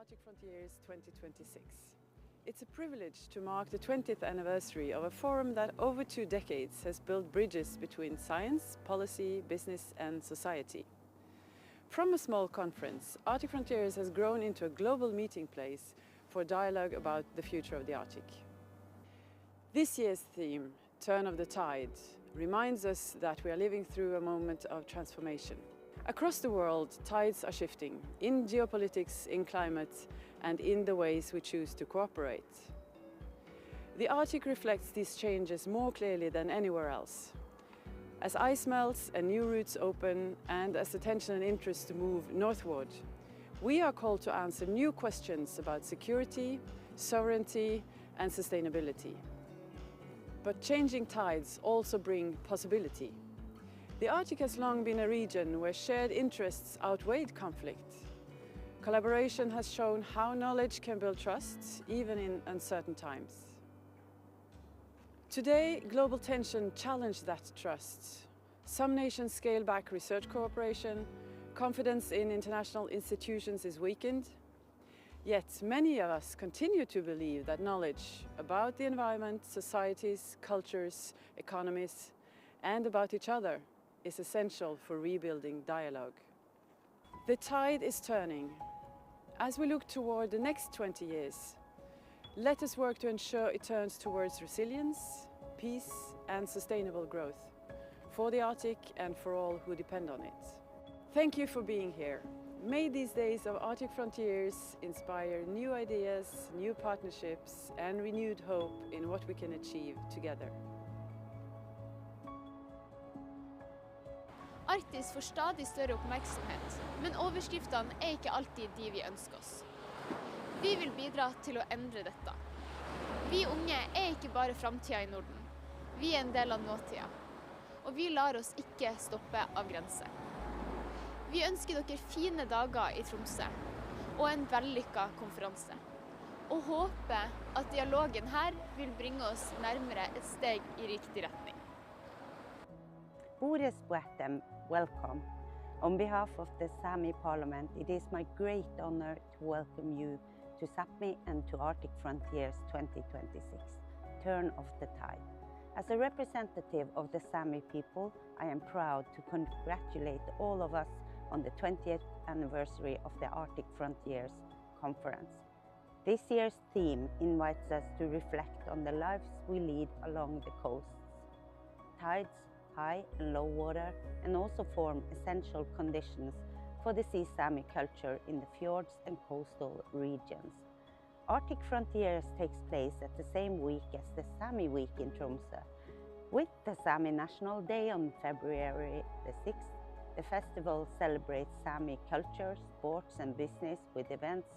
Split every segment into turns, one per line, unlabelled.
Arctic Frontiers 2026. It's a privilege to mark the 20th anniversary of a forum that over 2 decades has built bridges between science, policy, business and society. From a small conference, Arctic Frontiers has grown into a global meeting place for dialogue about the future of the Arctic. This year's theme, Turn of the Tide, reminds us that we are living through a moment of transformation. Across the world, tides are shifting, in geopolitics, in climate, and in the ways we choose to cooperate. The Arctic reflects these changes more clearly than anywhere else. As ice melts and new routes open, and as attention and interest move northward, we are called to answer new questions about security, sovereignty, and sustainability. But changing tides also bring possibility. The Arctic has long been a region where shared interests outweighed conflict. Collaboration has shown how knowledge can build trust, even in uncertain times. Today, global tension challenges that trust. Some nations scale back research cooperation, confidence in international institutions is weakened. Yet many of us continue to believe that knowledge about the environment, societies, cultures, economies, and about each other is essential for rebuilding dialogue. The tide is turning. As we look toward the next 20 years, let us work to ensure it turns towards resilience, peace and sustainable growth for the Arctic and for all who depend on it. Thank you for being here. May these days of Arctic Frontiers inspire new ideas, new partnerships and renewed hope in what we can achieve together.
Arktis får stadig større oppmerksomhet, men overskriftene er ikke alltid de vi ønsker oss. Vi vil bidra til å endre dette. Vi unge er ikke bare framtida i Norden. Vi er en del av nåtida. Og vi lar oss ikke stoppe av grenser. Vi ønsker dere fine dager i Tromsø, og en vellykket konferanse. Og håper at dialogen her vil bringe oss nærmere et steg i riktig retning.
Boris Boetem, welcome. On behalf of the Sami Parliament, it is my great honor to welcome you to Sápmi and to Arctic Frontiers 2026, Turn of the Tide. As a representative of the Sami people, I am proud to congratulate all of us on the 20th anniversary of the Arctic Frontiers Conference. This year's theme invites us to reflect on the lives we lead along the coasts. Tides, high and low water, and also form essential conditions for the Sea Sami culture in the fjords and coastal regions. Arctic Frontiers takes place at the same week as the Sami Week in Tromsø. With the Sami National Day on February the 6th, the festival celebrates Sami culture, sports and business with events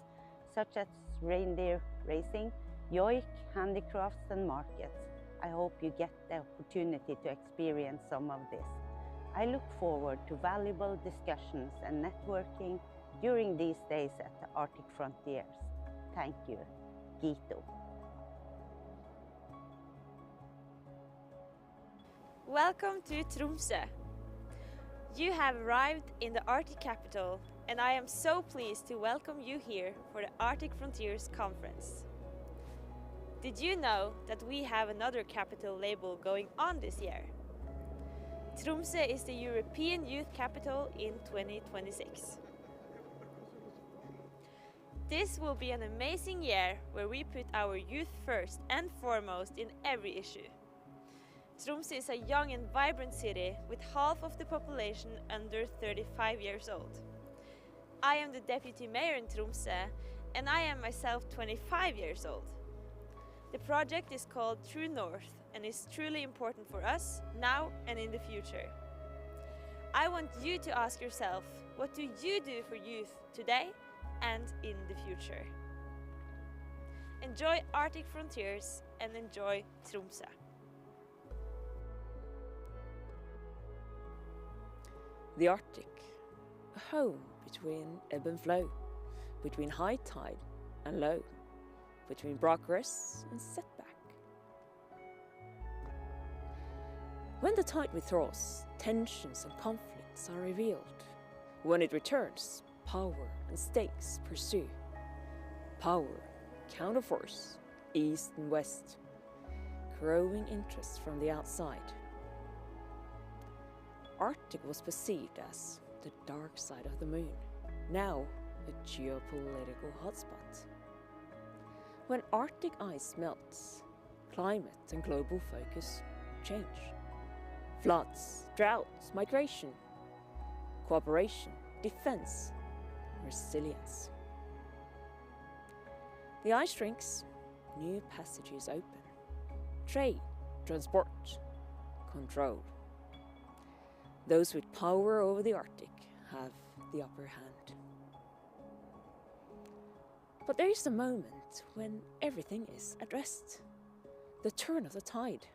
such as reindeer racing, yoik, handicrafts and markets. I hope you get the opportunity to experience some of this. I look forward to valuable discussions and networking during these days at the Arctic Frontiers. Thank you. Gito.
Welcome to Tromsø. You have arrived in the Arctic capital, and I am so pleased to welcome you here for the Arctic Frontiers Conference. Did you know that we have another capital label going on this year? Tromsø is the European Youth Capital in 2026. This will be an amazing year where we put our youth first and foremost in every issue. Tromsø is a young and vibrant city with half of the population under 35 years old. I am the deputy mayor in Tromsø, and I am myself 25 years old. The project is called True North and is truly important for us now and in the future. I want you to ask yourself, what do you do for youth today and in the future? Enjoy Arctic Frontiers and enjoy Tromsø.
The Arctic, a home between ebb and flow, between high tide and low, between progress and setback. When the tide withdraws, tensions and conflicts are revealed. When it returns, power and stakes pursue. Power, counterforce, east and west. Growing interest from the outside. Arctic was perceived as the dark side of the moon, now a geopolitical hotspot. When Arctic ice melts, climate and global focus change. Floods, droughts, migration, cooperation, defense, resilience. The ice shrinks, new passages open. Trade, transport, control. Those with power over the Arctic have the upper hand. But there is a moment when everything is addressed. The turn of the tide.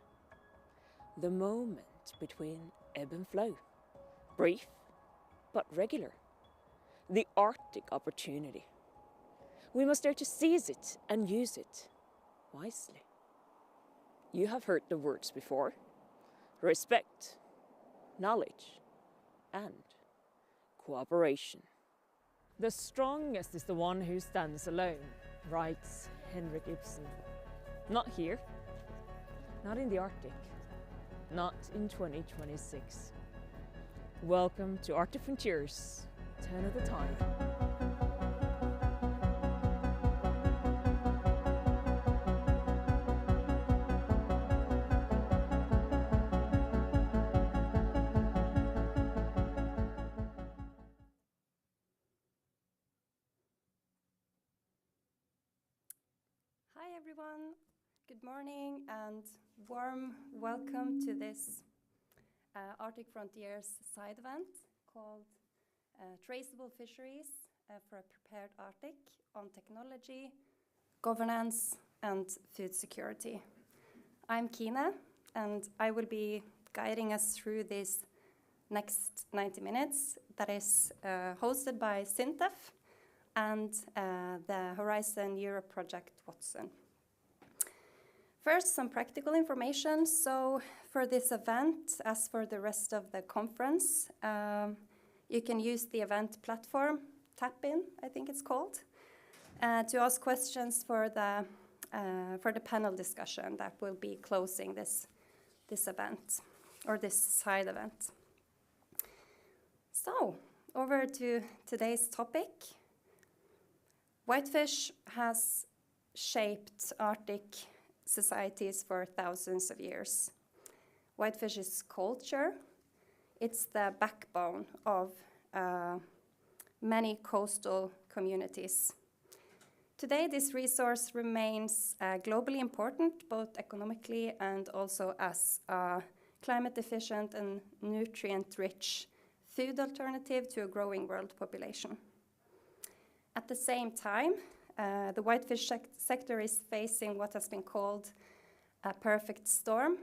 The moment between ebb and flow. Brief, but regular. The Arctic opportunity. We must dare to seize it and use it wisely. You have heard the words before. Respect, knowledge, and cooperation.
The strongest is the one who stands alone, writes Henrik Ibsen. Not here, not in the Arctic, not in 2026. Welcome to Arctic Frontiers, Turn of the Tide.
Hi everyone, good morning and warm welcome to this Arctic Frontiers side event called Traceable Fisheries for a Prepared Arctic on technology, governance and food security. I'm Kine and I will be guiding us through this next 90 minutes that is hosted by SINTEF and the Horizon Europe project Watson. First, some practical information. So for this event, as for the rest of the conference, you can use the event platform, Tap In, I think it's called, to ask questions for the panel discussion that will be closing this event, or this side event. So, over to today's topic. Whitefish has shaped Arctic societies for thousands of years. Whitefish's culture, it's the backbone of many coastal communities. Today, this resource remains globally important, both economically and also as a climate efficient and nutrient-rich food alternative to a growing world population. At the same time, the whitefish sector is facing what has been called a perfect storm,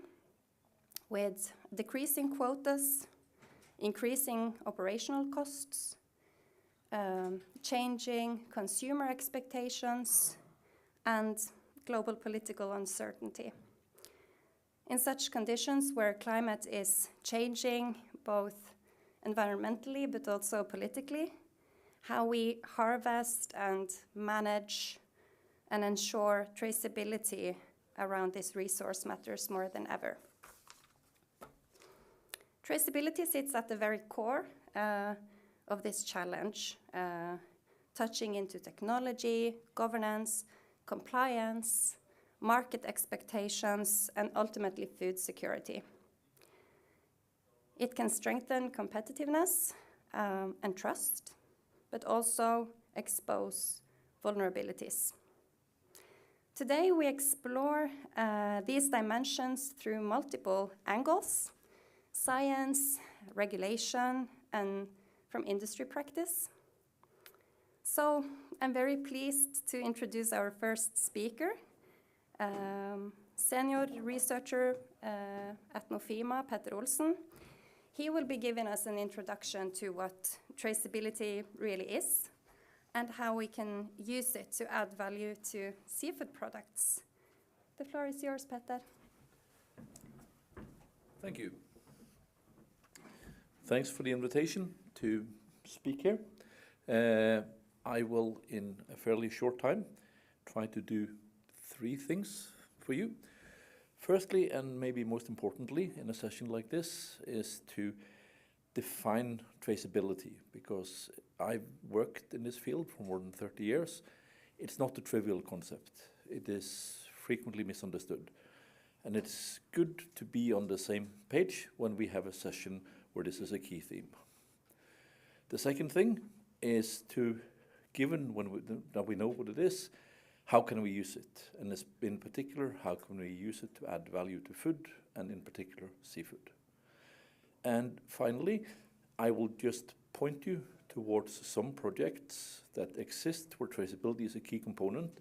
with decreasing quotas, increasing operational costs, changing consumer expectations, and global political uncertainty. In such conditions where climate is changing both environmentally but also politically, how we harvest and manage and ensure traceability around this resource matters more than ever. Traceability sits at the very core of this challenge, touching into technology, governance, compliance, market expectations, and ultimately food security. It can strengthen competitiveness and trust, but also expose vulnerabilities. Today we explore these dimensions through multiple angles: science, regulation, and from industry practice. So I'm very pleased to introduce our first speaker, senior researcher at Nofima, Petter Olsen. He will be giving us an introduction to what traceability really is and how we can use it to add value to seafood products. The floor is yours, Petter.
Thank you. Thanks for the invitation to speak here. I will, in a fairly short time, try to do 3 things for you. Firstly, and maybe most importantly in a session like this, is to define traceability, because I've worked in this field for more than 30 years. It's not a trivial concept. It is frequently misunderstood. And it's good to be on the same page when we have a session where this is a key theme. The second thing is to, given that we know what it is, how can we use it? And in particular, how can we use it to add value to food, and in particular, seafood? And finally, I will just point you towards some projects that exist where traceability is a key component,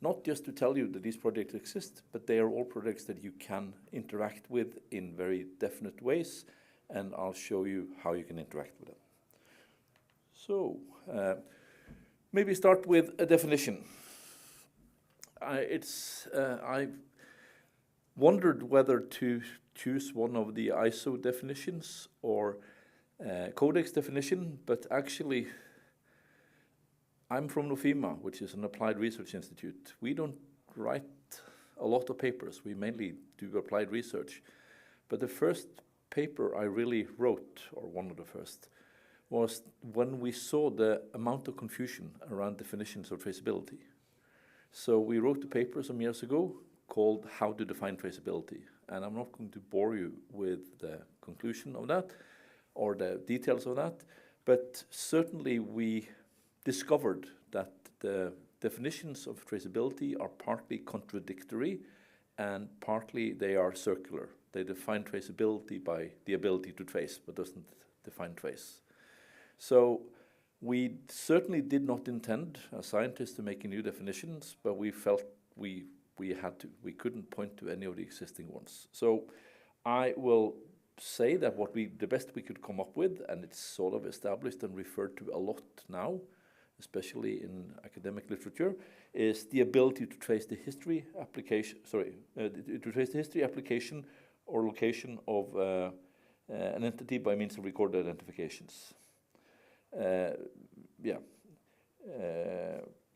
not just to tell you that these projects exist, but they are all projects that you can interact with in very definite ways, and I'll show you how you can interact with them. So, maybe start with a definition. I've wondered whether to choose one of the ISO definitions or Codex definition, but actually I'm from Nofima, which is an applied research institute. We don't write a lot of papers. We mainly do applied research. But the first paper I really wrote, or one of the first, was when we saw the amount of confusion around definitions of traceability. So we wrote a paper some years ago called How to Define Traceability. And I'm not going to bore you with the conclusion of that or the details of that, but certainly we discovered that the definitions of traceability are partly contradictory and partly they are circular. They define traceability by the ability to trace, but doesn't define trace. So we certainly did not intend as scientists to make new definitions, but we felt we had to. We couldn't point to any of the existing ones. So I will say that the best we could come up with, and it's sort of established and referred to a lot now, especially in academic literature, is the ability to trace the history application. To trace the history, application, or location of an entity by means of recorded identifications.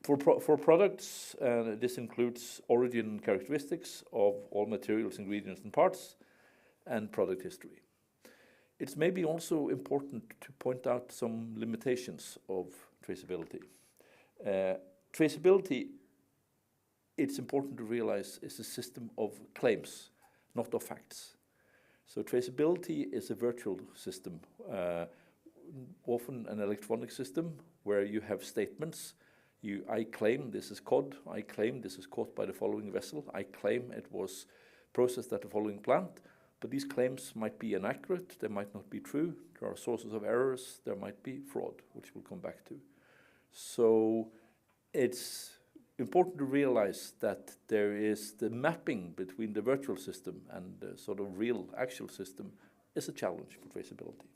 For products, this includes origin characteristics of all materials, ingredients, and parts, and product history. It's maybe also important to point out some limitations of traceability. Traceability, it's important to realize, is a system of claims, not of facts. So traceability is a virtual system, often an electronic system where you have statements. I claim this is cod, I claim this is caught by the following vessel, I claim it was processed at the following plant, but these claims might be inaccurate, they might not be true, there are sources of errors, there might be fraud, which we'll come back to. So it's important to realize that there is the mapping between the virtual system and the sort of real actual system is a challenge for traceability.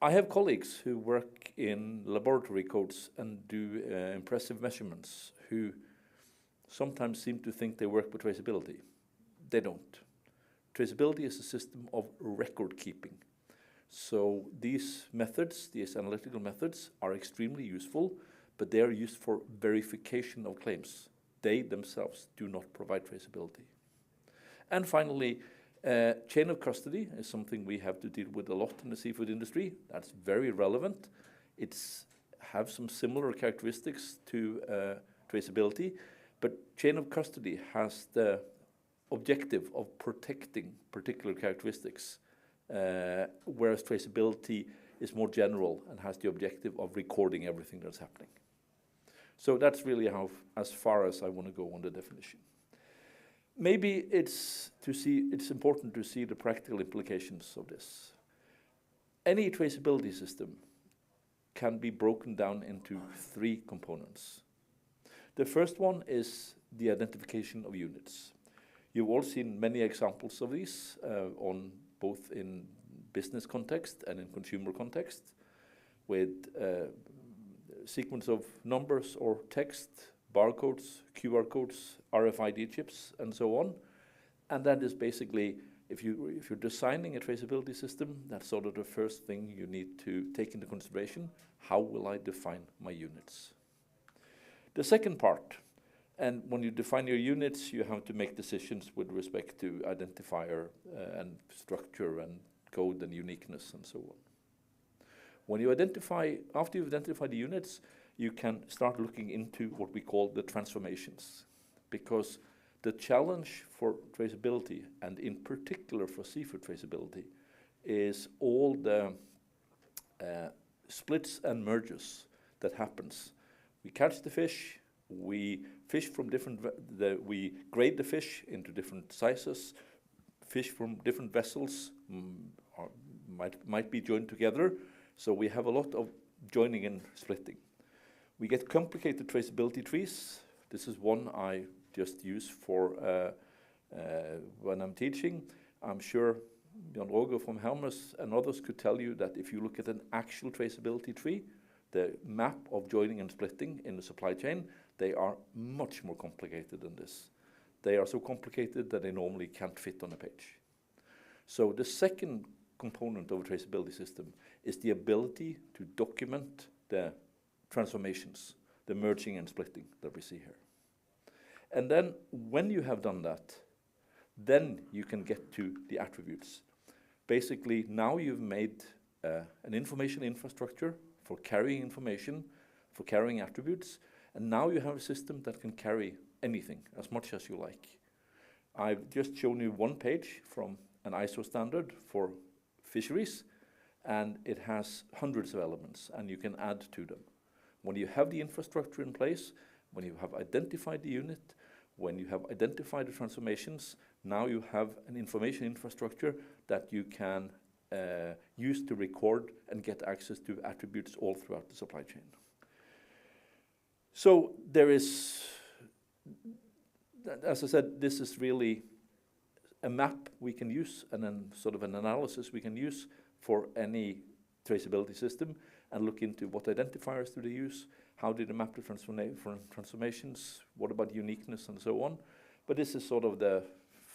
I have colleagues who work in laboratory codes and do impressive measurements who sometimes seem to think they work with traceability. They don't. Traceability is a system of record keeping. So these methods, these analytical methods, are extremely useful, but they are used for verification of claims. They themselves do not provide traceability. And finally, chain of custody is something we have to deal with a lot in the seafood industry. That's very relevant. It's have some similar characteristics to traceability, but chain of custody has the objective of protecting particular characteristics, whereas traceability is more general and has the objective of recording everything that's happening. So that's really as far as I want to go on the definition. Maybe it's important to see the practical implications of this. Any traceability system can be broken down into 3 components. The first one is the identification of units. You've all seen many examples of these on both in business context and in consumer context, with sequence of numbers or text, barcodes, QR codes, RFID chips, and so on. And that is basically, if you're designing a traceability system, that's sort of the first thing you need to take into consideration. How will I define my units? The second part, and when you define your units, you have to make decisions with respect to identifier and structure and code and uniqueness and so on. When you identify, after you've identified the units, you can start looking into what we call the transformations, because the challenge for traceability, and in particular for seafood traceability, is all the splits and mergers that happens. We catch the fish, we fish from different, we grade the fish into different sizes, fish from different vessels might be joined together, so we have a lot of joining and splitting. We get complicated traceability trees. This is one I just use for when I'm teaching. I'm sure Jan Roger from Hermes and others could tell you that if you look at an actual traceability tree, the map of joining and splitting in the supply chain, they are much more complicated than this. They are so complicated that they normally can't fit on a page. So the second component of a traceability system is the ability to document the transformations, the merging and splitting that we see here. And then when you have done that, then you can get to the attributes. Basically, now you've made an information infrastructure for carrying information, for carrying attributes, and now you have a system that can carry anything, as much as you like. I've just shown you one page from an ISO standard for fisheries, and it has hundreds of elements, and you can add to them. When you have the infrastructure in place, when you have identified the unit, when you have identified the transformations, now you have an information infrastructure that you can use to record and get access to attributes all throughout the supply chain. So there is, as I said, this is really a map we can use and then sort of an analysis we can use for any traceability system and look into what identifiers do they use, how did they map the transformations, what about uniqueness and so on. But this is sort of the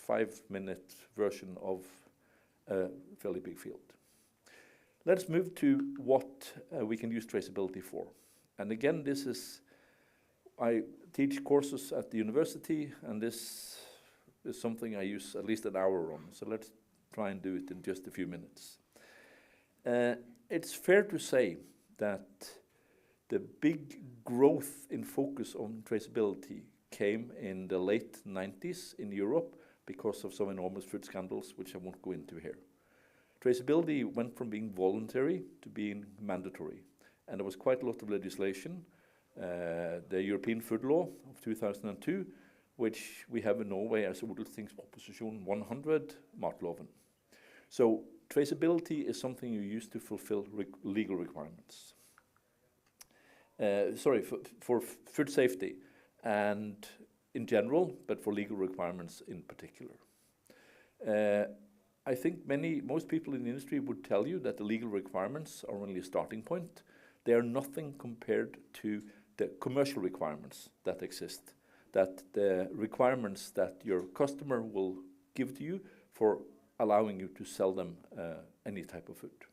5-minute version of a fairly big field. Let's move to what we can use traceability for. And again, this is, I teach courses at the university, and this is something I use at least an hour on. So let's try and do it in just a few minutes. It's fair to say that the big growth in focus on traceability came in the late 90s in Europe because of some enormous food scandals, which I won't go into here. Traceability went from being voluntary to being mandatory, and there was quite a lot of legislation. The European Food Law of 2002, which we have in Norway as Odelstingsproposisjon 100, Matloven. So traceability is something you use to fulfill legal requirements. For food safety and in general, but for legal requirements in particular. I think most people in the industry would tell you that the legal requirements are only a starting point. They are nothing compared to the commercial requirements that exist, that the requirements that your customer will give to you for allowing you to sell them any type of food.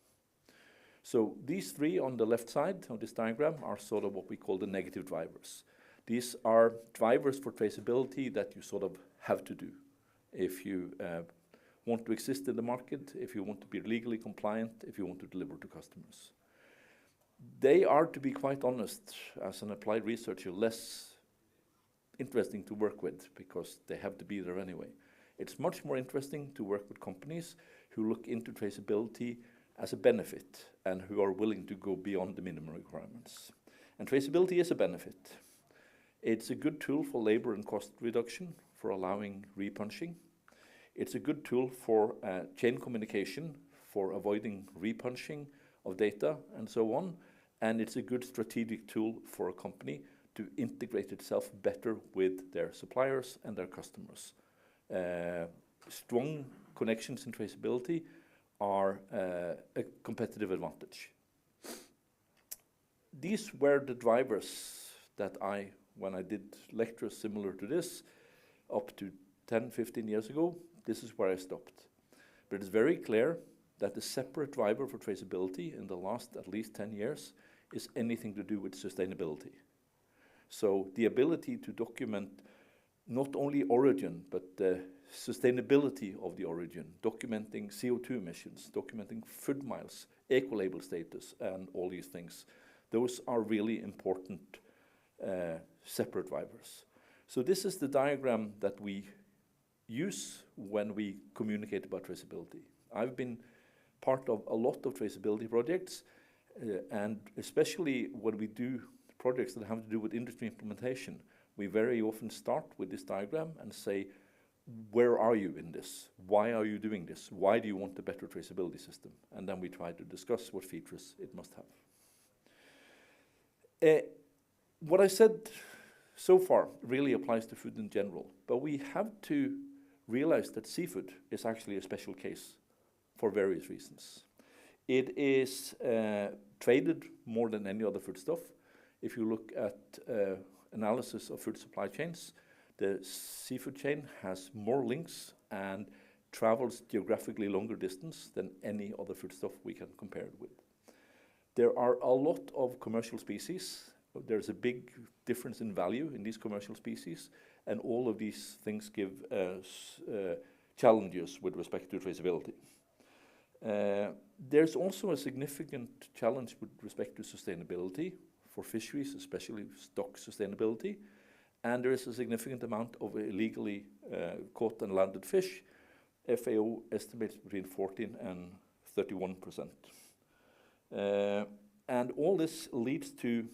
So these three on the left side of this diagram are sort of what we call the negative drivers. These are drivers for traceability that you sort of have to do if you want to exist in the market, if you want to be legally compliant, if you want to deliver to customers. They are, to be quite honest, as an applied researcher, less interesting to work with because they have to be there anyway. It's much more interesting to work with companies who look into traceability as a benefit and who are willing to go beyond the minimum requirements. And traceability is a benefit. It's a good tool for labor and cost reduction, for allowing repunching. It's a good tool for chain communication, for avoiding repunching of data and so on. And it's a good strategic tool for a company to integrate itself better with their suppliers and their customers. Strong connections in traceability are a competitive advantage. These were the drivers that when I did lectures similar to this, up to 10, 15 years ago, this is where I stopped. But it's very clear that the separate driver for traceability in the last at least 10 years is anything to do with sustainability. So the ability to document not only origin, but the sustainability of the origin, documenting CO2 emissions, documenting food miles, eco-label status, and all these things. Those are really important separate drivers. So this is the diagram that we use when we communicate about traceability. I've been part of a lot of traceability projects, and especially when we do projects that have to do with industry implementation, we very often start with this diagram and say, where are you in this? Why are you doing this? Why do you want a better traceability system? And then we try to discuss what features it must have. What I said so far really applies to food in general, but we have to realize that seafood is actually a special case for various reasons. It is traded more than any other foodstuff. If you look at analysis of food supply chains, the seafood chain has more links and travels geographically longer distance than any other foodstuff we can compare it with. There are a lot of commercial species. There's a big difference in value in these commercial species, and all of these things give challenges with respect to traceability. There's also a significant challenge with respect to sustainability for fisheries, especially stock sustainability, and there is a significant amount of illegally caught and landed fish. FAO estimates between 14 and 31%. And all this leads to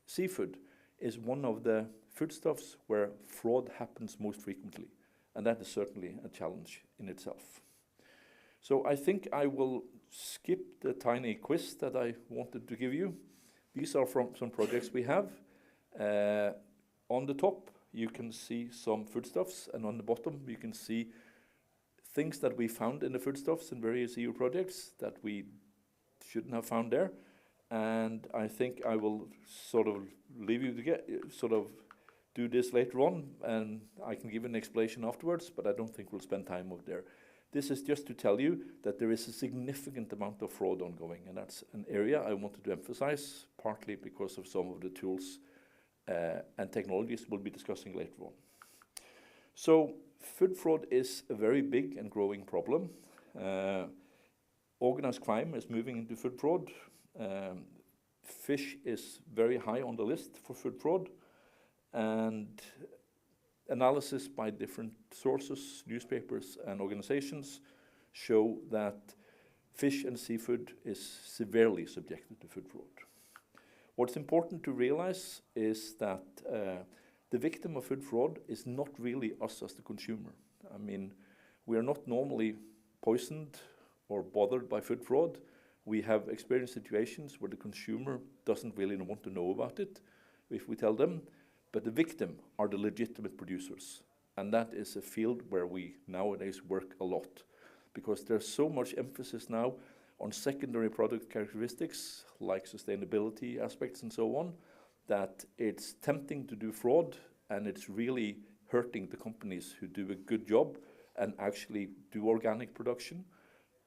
seafood is one of the foodstuffs where fraud happens most frequently, and that is certainly a challenge in itself. So I think I will skip the tiny quiz that I wanted to give you. These are from some projects we have. On the top, you can see some foodstuffs, and on the bottom, you can see things that we found in the foodstuffs in various EU projects that we shouldn't have found there. And I think I will sort of leave you to do this later on, and I can give an explanation afterwards, but I don't think we'll spend time over there. This is just to tell you that there is a significant amount of fraud ongoing, and that's an area I wanted to emphasize, partly because of some of the tools and technologies we'll be discussing later on. So food fraud is a very big and growing problem. Organized crime is moving into food fraud. Fish is very high on the list for food fraud, and analysis by different sources, newspapers and organizations show that fish and seafood is severely subjected to food fraud. What's important to realize is that the victim of food fraud is not really us as the consumer. I mean, we are not normally poisoned or bothered by food fraud. We have experienced situations where the consumer doesn't really want to know about it if we tell them, but the victim are the legitimate producers. And that is a field where we nowadays work a lot, because there's so much emphasis now on secondary product characteristics like sustainability aspects and so on, that it's tempting to do fraud, and it's really hurting the companies who do a good job and actually do organic production,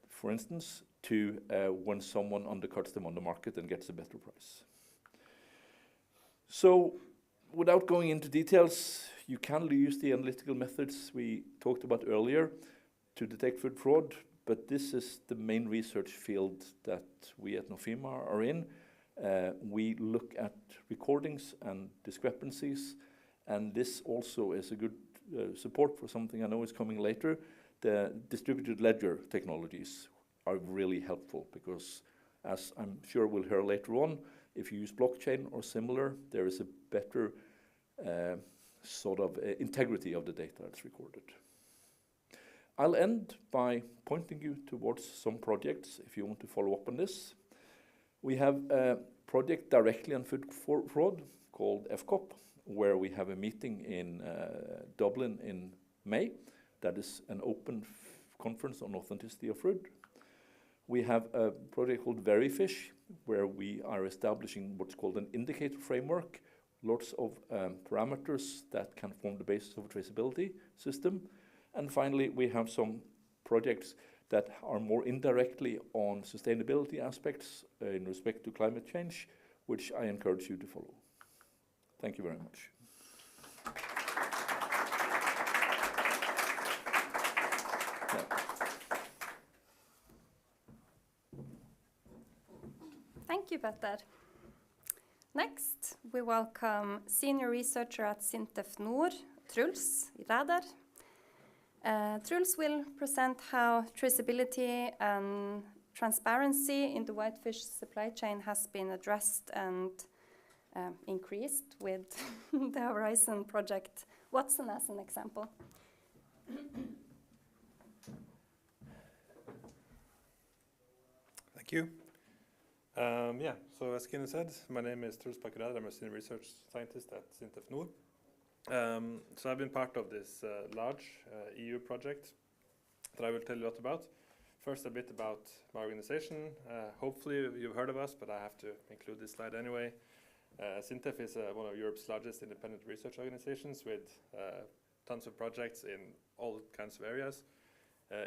for instance, to when someone undercuts them on the market and gets a better price. So without going into details, you can use the analytical methods we talked about earlier to detect food fraud, but this is the main research field that we at Nofima are in. We look at recordings and discrepancies, and this also is a good support for something I know is coming later. The distributed ledger technologies are really helpful because, as I'm sure we'll hear later on, if you use blockchain or similar, there is a better integrity of the data that's recorded. I'll end by pointing you towards some projects if you want to follow up on this. We have a project directly on food fraud called FCOP, where we have a meeting in Dublin in May. That is an open conference on authenticity of food. We have a project called VeriFish, where we are establishing what's called an indicator framework, lots of parameters that can form the basis of a traceability system. And finally, we have some projects that are more indirectly on sustainability aspects in respect to climate change, which I encourage you to follow. Thank you very much.
Thank you, Petter. Next, we welcome senior researcher at SINTEF Nord, Truls Ræder. Truls will present how traceability and transparency in the whitefish supply chain has been addressed and increased with the Horizon project Watson as an example.
Thank you. So as Kine said, my name is Truls Ræder. I'm a senior research scientist at SINTEF Nord. So I've been part of this large EU project that I will tell you a lot about. First, a bit about my organization. Hopefully you've heard of us, but I have to include this slide anyway. SINTEF is one of Europe's largest independent research organizations with tons of projects in all kinds of areas.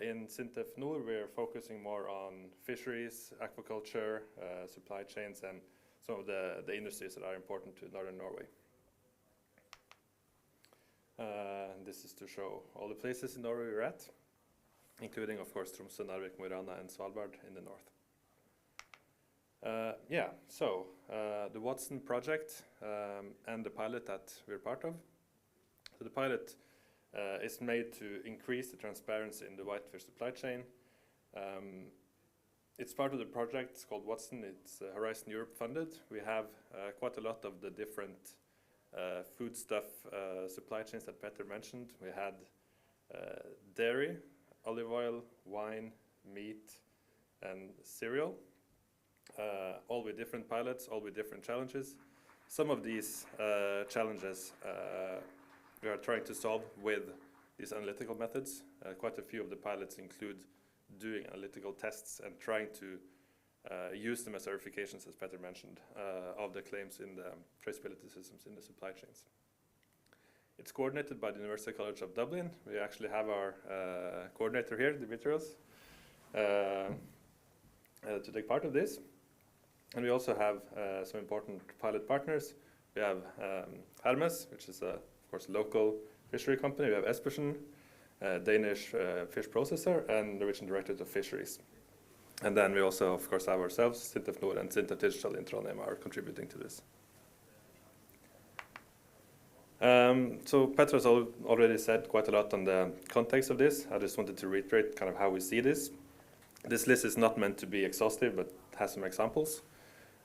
In SINTEF Nord, we're focusing more on fisheries, aquaculture, supply chains, and some of the industries that are important to northern Norway. This is to show all the places in Norway we're at, including, of course, Tromsø, Narvik, Mo i Rana, and Svalbard in the north. The Watson project and the pilot that we're part of. So the pilot is made to increase the transparency in the whitefish supply chain. It's part of the project. It's called Watson. It's Horizon Europe funded. We have quite a lot of the different foodstuff supply chains that Petter mentioned. We had dairy, olive oil, wine, meat, and cereal, all with different pilots, all with different challenges. Some of these challenges we are trying to solve with these analytical methods. Quite a few of the pilots include doing analytical tests and trying to use them as verifications, as Petter mentioned, of the claims in the traceability systems in the supply chains. It's coordinated by the University College of Dublin. We actually have our coordinator here, Dimitrios, to take part of this. And we also have some important pilot partners. We have Hermes, which is of course, local fishery company. We have Espersen, Danish fish processor, and Norwegian Directorate of Fisheries. And then we also, of course, have ourselves, SINTEF Nord and SINTEF Digital in Trondheim are contributing to this. So Petter has already said quite a lot on the context of this. I just wanted to reiterate kind of how we see this. This list is not meant to be exhaustive, but has some examples.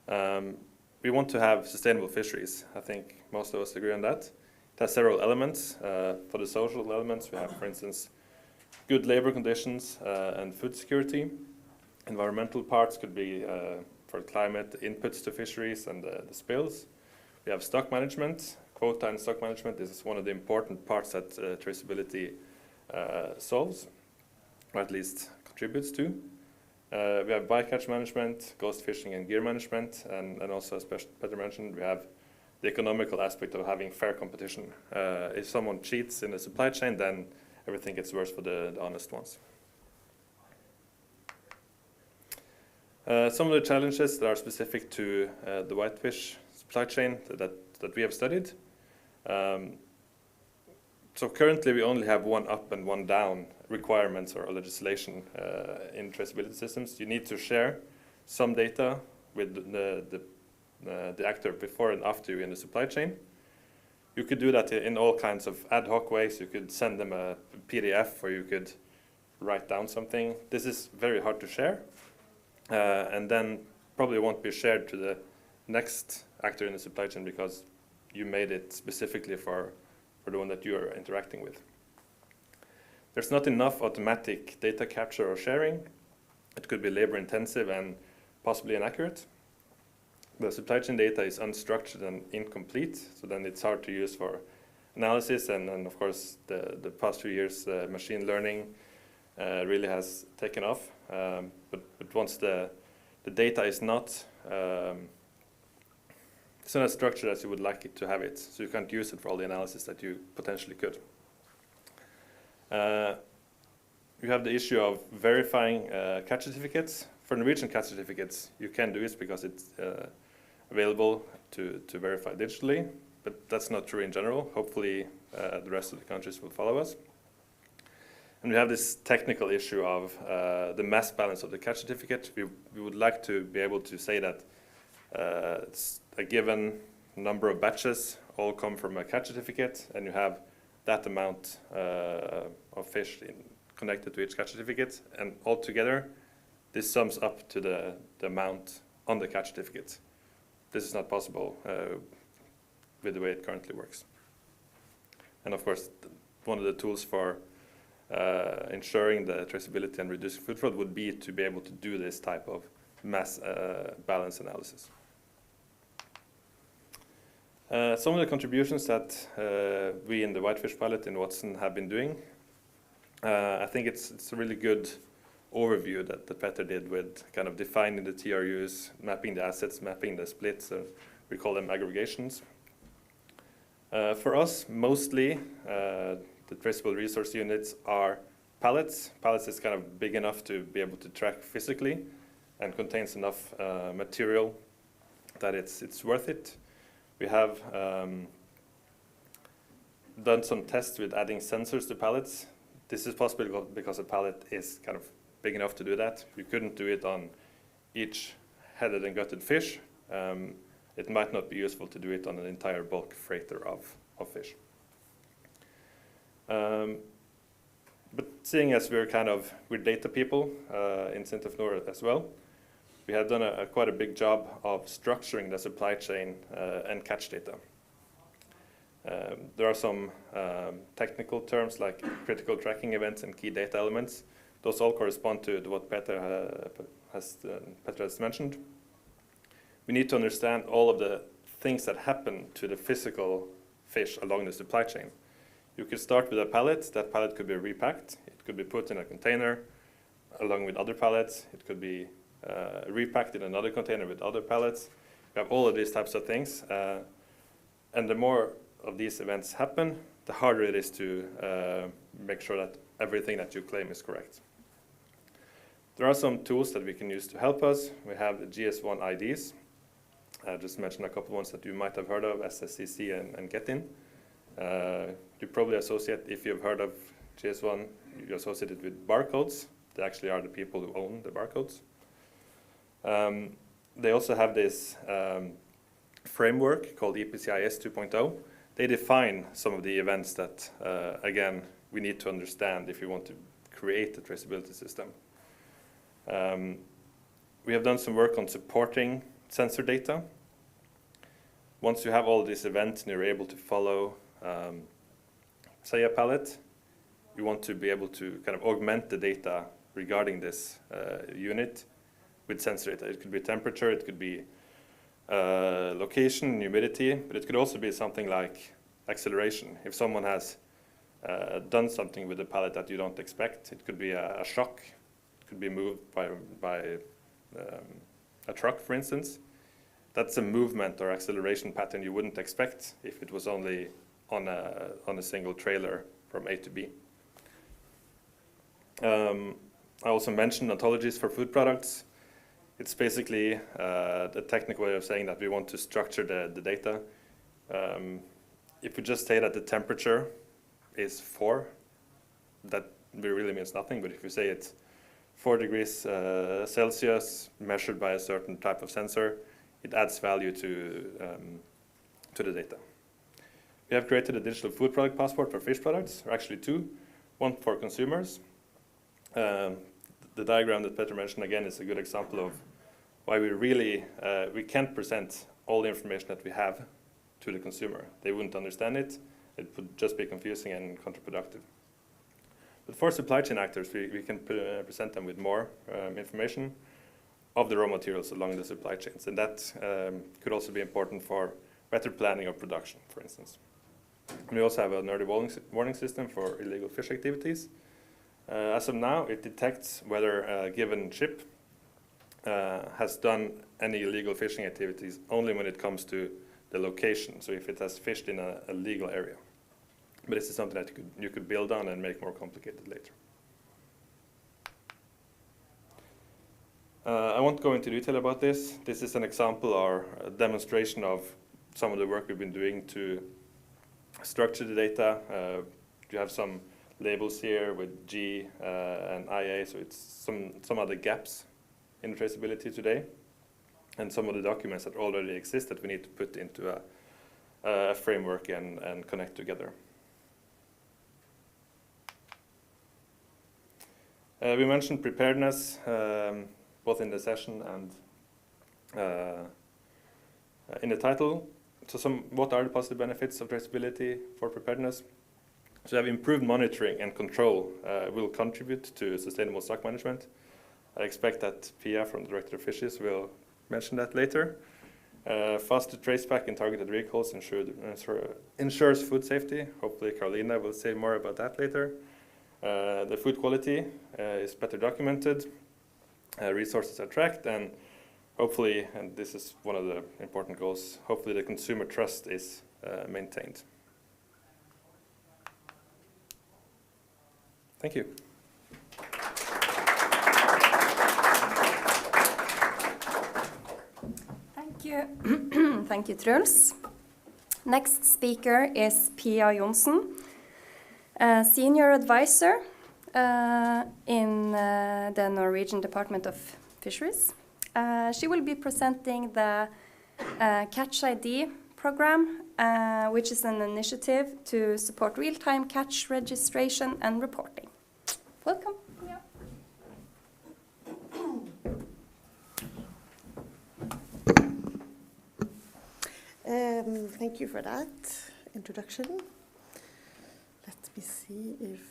We want to have sustainable fisheries. I think most of us agree on that. It has several elements. For the social elements, we have, for instance, good labor conditions and food security. Environmental parts could be for climate inputs to fisheries and the spills. We have stock management. Quota and stock management. This is one of the important parts that traceability solves, or at least contributes to. We have bycatch management, ghost fishing, and gear management, and also, as Petter mentioned, we have the economical aspect of having fair competition. If someone cheats in the supply chain, then everything gets worse for the honest ones. Some of the challenges that are specific to the whitefish supply chain that we have studied. So currently we only have one up and one down requirements or legislation in traceability systems. You need to share some data with the actor before and after you in the supply chain. You could do that in all kinds of ad hoc ways. You could send them a PDF or you could write down something. This is very hard to share and then probably won't be shared to the next actor in the supply chain because you made it specifically for the one that you are interacting with. There's not enough automatic data capture or sharing. It could be labor intensive and possibly inaccurate. The supply chain data is unstructured and incomplete, so then it's hard to use for analysis, and of course the past few years machine learning really has taken off. But once the data is not it's not as structured as you would like it to have it, so you can't use it for all the analysis that you potentially could. You have the issue of verifying catch certificates. For Norwegian catch certificates, you can do it because it's available to verify digitally, but that's not true in general. Hopefully the rest of the countries will follow us. And we have this technical issue of the mass balance of the catch certificate. We would like to be able to say that it's a given number of batches all come from a catch certificate, and you have that amount of fish connected to each catch certificate, and altogether this sums up to the amount on the catch certificate. This is not possible with the way it currently works. And of course, one of the tools for ensuring the traceability and reducing food fraud would be to be able to do this type of mass balance analysis. Some of the contributions that we in the Whitefish pilot in Watson have been doing, I think it's a really good overview that Petter did with kind of defining the TRUs, mapping the assets, mapping the splits, we call them aggregations. For us, mostly the traceable resource units are pallets. Pallets is kind of big enough to be able to track physically and contains enough material that it's worth it. We have done some tests with adding sensors to pallets. This is possible because a pallet is kind of big enough to do that. You couldn't do it on each headed and gutted fish. It might not be useful to do it on an entire bulk freighter of fish. But seeing as we're data people in Sintef as well, we have done quite a big job of structuring the supply chain and catch data. There are some technical terms like critical tracking events and key data elements. Those all correspond to what Petter has mentioned. We need to understand all of the things that happen to the physical fish along the supply chain. You could start with a pallet. That pallet could be repacked. It could be put in a container along with other pallets. It could be repacked in another container with other pallets. We have all of these types of things. And the more of these events happen, the harder it is to make sure that everything that you claim is correct. There are some tools that we can use to help us. We have the GS1 IDs. I just mentioned a couple ones that you might have heard of, SSCC and GetIn. You probably associate, if you've heard of GS1, you associate it with barcodes. They actually are the people who own the barcodes. They also have this framework called EPCIS 2.0. They define some of the events that, again, we need to understand if we want to create a traceability system. We have done some work on supporting sensor data. Once you have all these events and you're able to follow, say, a pallet, you want to be able to kind of augment the data regarding this unit with sensor data. It could be temperature, it could be location, humidity, but it could also be something like acceleration. If someone has done something with the pallet that you don't expect, it could be a shock. It could be moved by a truck, for instance. That's a movement or acceleration pattern you wouldn't expect if it was only on a single trailer from A to B. I also mentioned ontologies for food products. It's basically the technical way of saying that we want to structure the data. If we just say that the temperature is 4, that really means nothing, but if we say it's 4 degrees Celsius measured by a certain type of sensor, it adds value to the data. We have created a digital food product passport for fish products, or actually 2, one for consumers. The diagram that Petter mentioned again is a good example of why we can't present all the information that we have to the consumer. They wouldn't understand it. It would just be confusing and counterproductive. But for supply chain actors, we can present them with more information of the raw materials along the supply chains. And that could also be important for better planning of production, for instance. And we also have an early warning system for illegal fish activities. As of now, it detects whether a given ship has done any illegal fishing activities only when it comes to the location, so if it has fished in a legal area. But this is something that you could build on and make more complicated later. I won't go into detail about this. This is an example or a demonstration of some of the work we've been doing to structure the data. You have some labels here with G and IA, so it's some other gaps in traceability today, and some of the documents that already exist that we need to put into a framework and connect together. We mentioned preparedness both in the session and in the title. So what are the positive benefits of traceability for preparedness? So have improved monitoring and control will contribute to sustainable stock management. I expect that Pia from the Director of Fisheries will mention that later. Faster traceback in targeted recalls ensures food safety. Hopefully Carolina will say more about that later. The food quality is better documented. Resources are tracked, and hopefully, and this is one of the important goals, hopefully the consumer trust is maintained. Thank you.
Thank you. Thank you, Truls. Next speaker is Pia Johnsen, Senior Advisor in the Norwegian Department of Fisheries. She will be presenting the Catch ID program, which is an initiative to support real-time catch registration and reporting. Welcome.
Thank you for that introduction. Let me see if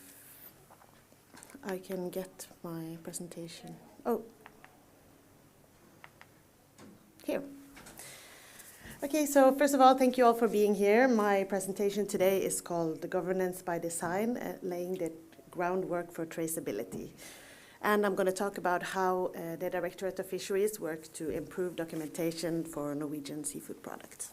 I can get my presentation. Oh, here. Okay, so first of all, thank you all for being here. My presentation today is called The Governance by Design, laying the groundwork for traceability. And I'm going to talk about how the Directorate of Fisheries works to improve documentation for Norwegian seafood products.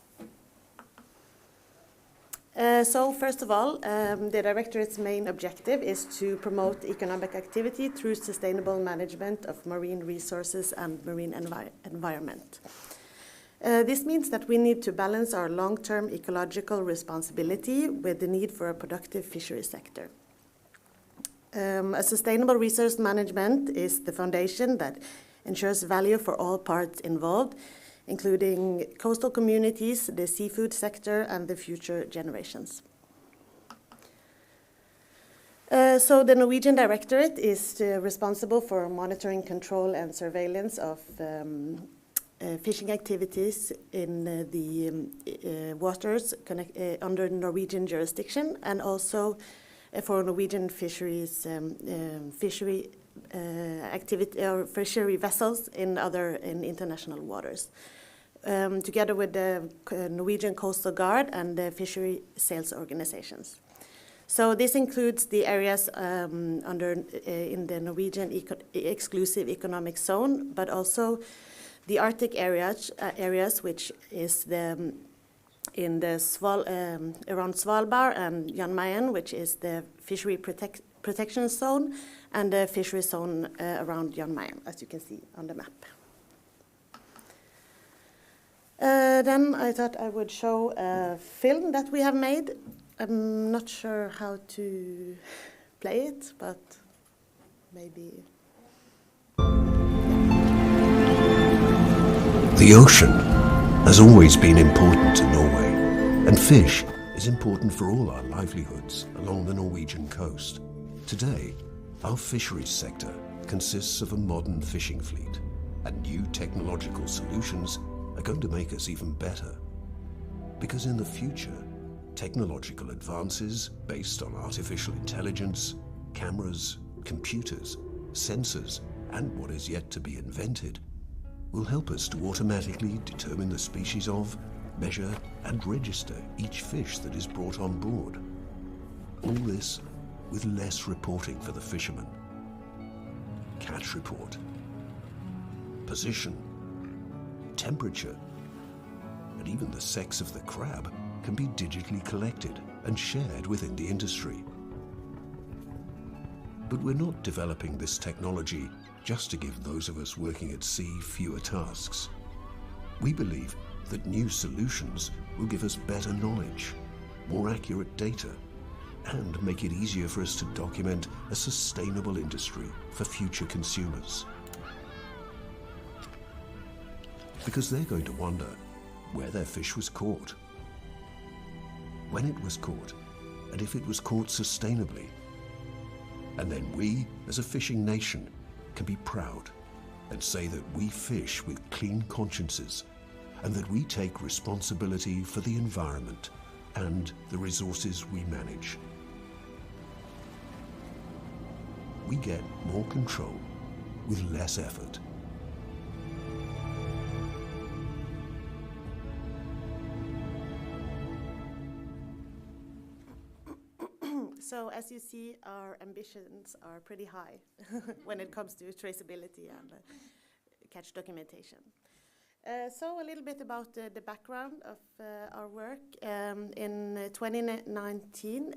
So first of all, the Directorate's main objective is to promote economic activity through sustainable management of marine resources and marine environment. This means that we need to balance our long-term ecological responsibility with the need for a productive fishery sector. A sustainable resource management is the foundation that ensures value for all parts involved, including coastal communities, the seafood sector, and the future generations. So the Norwegian Directorate is responsible for monitoring, control, and surveillance of fishing activities in the waters under Norwegian jurisdiction, and also for Norwegian fisheries fishery activity or fishery vessels in international waters, together with the Norwegian Coastal Guard and the fishery sales organizations. So this includes the areas in the Norwegian exclusive economic zone, but also the Arctic areas, which is in the around Svalbard and Jan Mayen, which is the fishery protection zone, and the fishery zone around Jan Mayen, as you can see on the map. Then I thought I would show a film that we have made. I'm not sure how to play it, but maybe.
The ocean has always been important to Norway, and fish is important for all our livelihoods along the Norwegian coast. Today, our fisheries sector consists of a modern fishing fleet, and new technological solutions are going to make us even better. Because in the future, technological advances based on artificial intelligence, cameras, computers, sensors, and what is yet to be invented will help us to automatically determine the species of, measure, and register each fish that is brought on board. All this with less reporting for the fishermen. Catch report, position, temperature, and even the sex of the crab can be digitally collected and shared within the industry. But we're not developing this technology just to give those of us working at sea fewer tasks. We believe that new solutions will give us better knowledge, more accurate data, and make it easier for us to document a sustainable industry for future consumers. Because they're going to wonder where their fish was caught, when it was caught, and if it was caught sustainably. And then we, as a fishing nation, can be proud and say that we fish with clean consciences and that we take responsibility for the environment and the resources we manage. We get more control with less effort.
So as you see, our ambitions are pretty high when it comes to traceability and catch documentation. So a little bit about the background of our work. In 2019,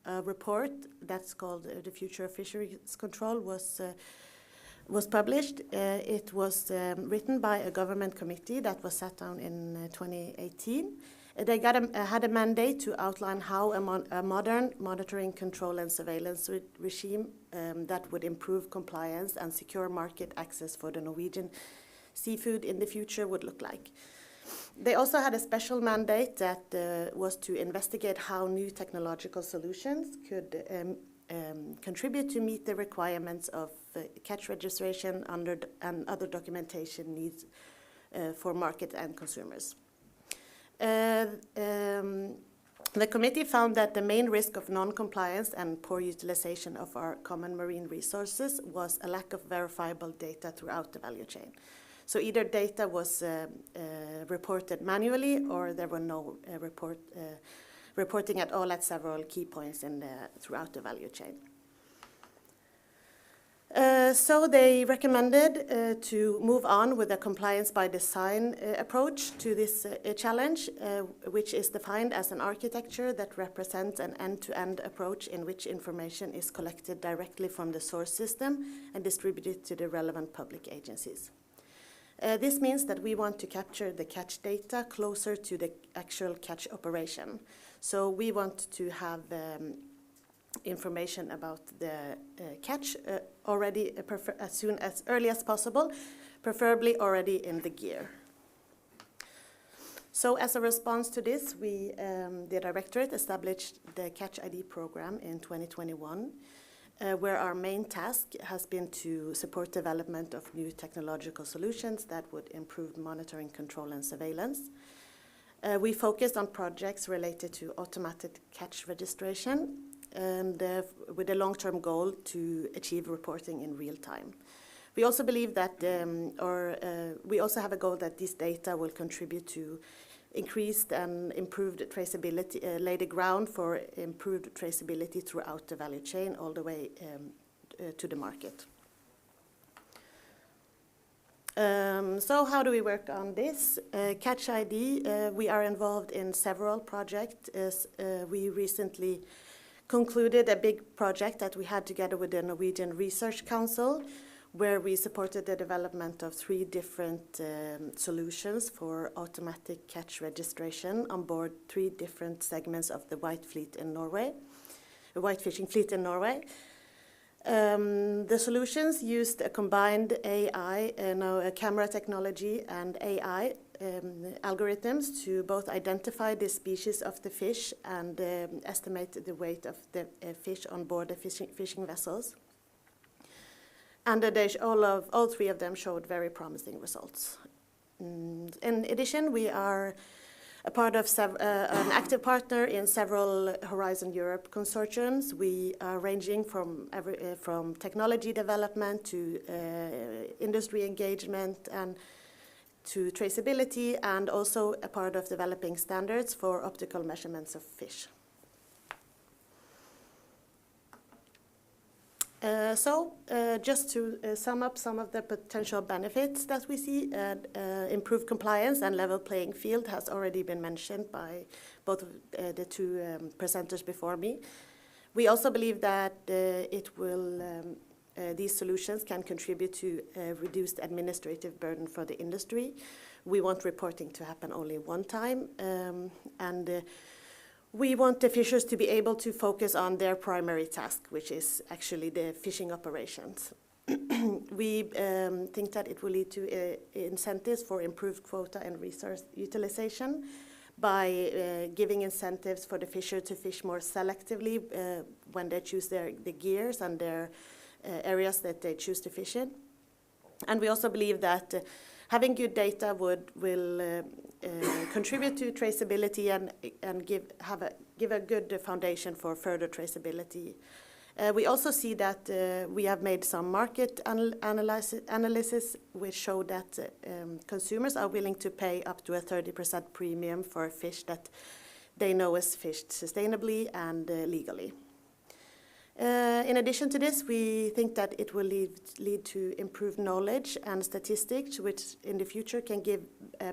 a report that's called The Future of Fisheries Control was published. It was written by a government committee that was sat down in 2018. They had a mandate to outline how a modern monitoring, control and surveillance regime that would improve compliance and secure market access for the Norwegian seafood in the future would look like. They also had a special mandate that was to investigate how new technological solutions could contribute to meet the requirements of catch registration and other documentation needs for market and consumers. The committee found that the main risk of non-compliance and poor utilization of our common marine resources was a lack of verifiable data throughout the value chain. So either data was reported manually or there were no reporting at all at several key points throughout the value chain. So they recommended to move on with a compliance by design approach to this challenge, which is defined as an architecture that represents an end-to-end approach in which information is collected directly from the source system and distributed to the relevant public agencies. This means that we want to capture the catch data closer to the actual catch operation. So we want to have information about the catch already as early as possible, preferably already in the gear. So as a response to this, the Directorate established the Catch ID program in 2021, where our main task has been to support development of new technological solutions that would improve monitoring, control and surveillance. We focused on projects related to automated catch registration and with a long-term goal to achieve reporting in real time. We also believe that, we also have a goal that this data will contribute to increased and improved traceability, lay the ground for improved traceability throughout the value chain all the way to the market. So how do we work on this? Catch ID, we are involved in several projects. We recently concluded a big project that we had together with the Norwegian Research Council, where we supported the development of 3 different solutions for automatic catch registration on board 3 different segments of the white fleet in Norway, the white fishing fleet in Norway. The solutions used a combined AI, a camera technology and AI algorithms to both identify the species of the fish and estimate the weight of the fish on board the fishing vessels. And all 3 of them showed very promising results. In addition, we are a part of an active partner in several Horizon Europe consortiums. We are ranging from technology development to industry engagement and to traceability, and also a part of developing standards for optical measurements of fish. Just to sum up some of the potential benefits that we see, improved compliance and level playing field has already been mentioned by both of the 2 presenters before me. We also believe that these solutions can contribute to a reduced administrative burden for the industry. We want reporting to happen only one time, and we want the fishers to be able to focus on their primary task, which is actually the fishing operations. We think that it will lead to incentives for improved quota and resource utilization by giving incentives for the fisher to fish more selectively when they choose the gears and their areas that they choose to fish in. And we also believe that having good data will contribute to traceability and give a good foundation for further traceability. We also see that we have made some market analysis which show that consumers are willing to pay up to a 30% premium for fish that they know is fished sustainably and legally. In addition to this, we think that it will lead to improved knowledge and statistics, which in the future can give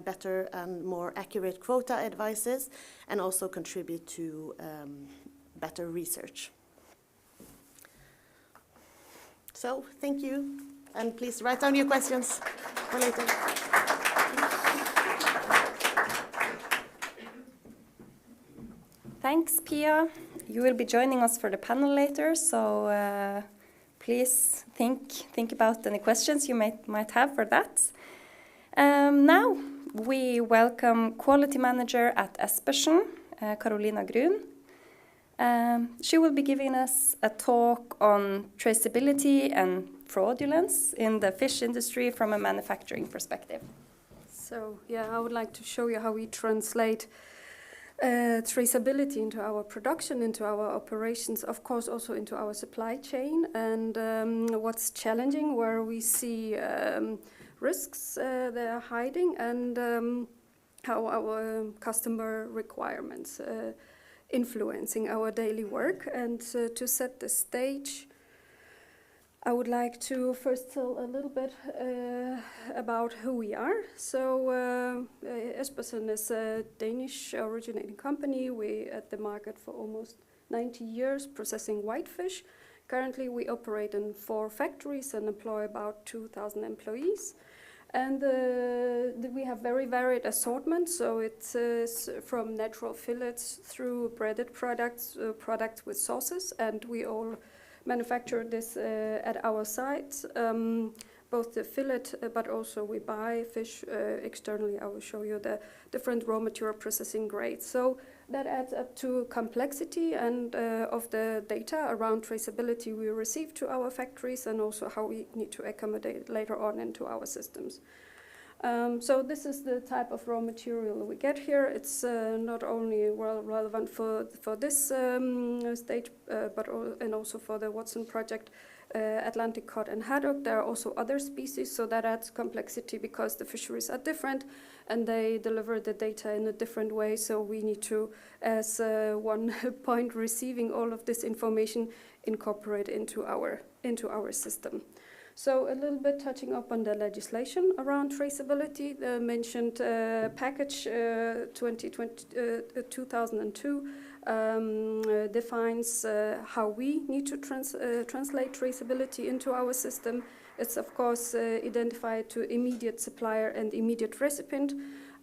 better and more accurate quota advices and also contribute to better research. So, thank you, and please write down your questions for later.
Thanks, Pia. You will be joining us for the panel later, so please think about any questions you might have for that. Now, we welcome Quality Manager at Espersen, Carolina Grun. She will be giving us a talk on traceability and fraudulence in the fish industry from a manufacturing perspective.
So, yeah, I would like to show you how we translate traceability into our production, into our operations, of course also into our supply chain, and what's challenging, where we see risks they are hiding, and how our customer requirements influencing our daily work. And to set the stage, I would like to first tell a little bit about who we are. So Espersen is a Danish originating company. We're at the market for almost 90 years, processing whitefish. Currently we operate in 4 factories and employ about 2,000 employees. And we have very varied assortment, so it's from natural fillets through breaded products, products with sauces, and we all manufacture this at our site, both the fillet, but also we buy fish externally. I will show you the different raw material processing grades. So that adds up to complexity and of the data around traceability we receive to our factories, and also how we need to accommodate later on into our systems. So this is the type of raw material we get here. It's not only relevant for this stage, but also for the Watson project, Atlantic cod and haddock. There are also other species, so that adds complexity because the fisheries are different and they deliver the data in a different way. So we need to, as one point, receiving all of this information, incorporate into our system. So a little bit touching up on the legislation around traceability. The mentioned package 2002 defines how we need to translate traceability into our system. It's of course identified to immediate supplier and immediate recipient.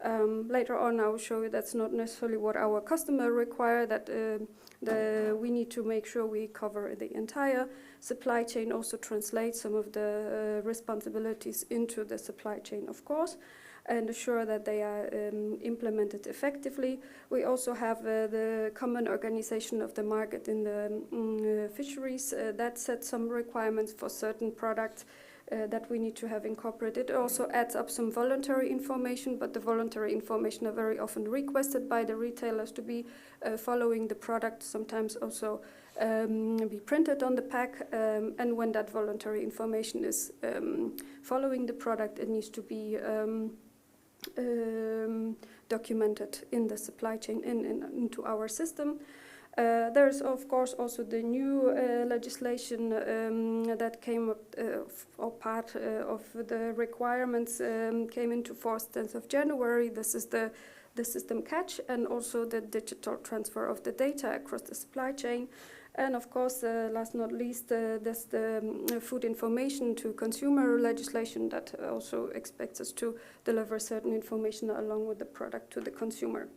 Later on I will show you that's not necessarily what our customer require, that we need to make sure we cover the entire supply chain, also translate some of the responsibilities into the supply chain, of course, and assure that they are implemented effectively. We also have the common organization of the market in the fisheries that sets some requirements for certain products that we need to have incorporated. It also adds up some voluntary information, but the voluntary information are very often requested by the retailers to be following the product, sometimes also be printed on the pack, and when that voluntary information is following the product, it needs to be documented in the supply chain into our system. There's of course also the new legislation that came up, or part of the requirements came into force 10th of January. This is the system catch and also the digital transfer of the data across the supply chain. And of course, last not least, there's the food information to consumer legislation that also expects us to deliver certain information along with the product to the consumer.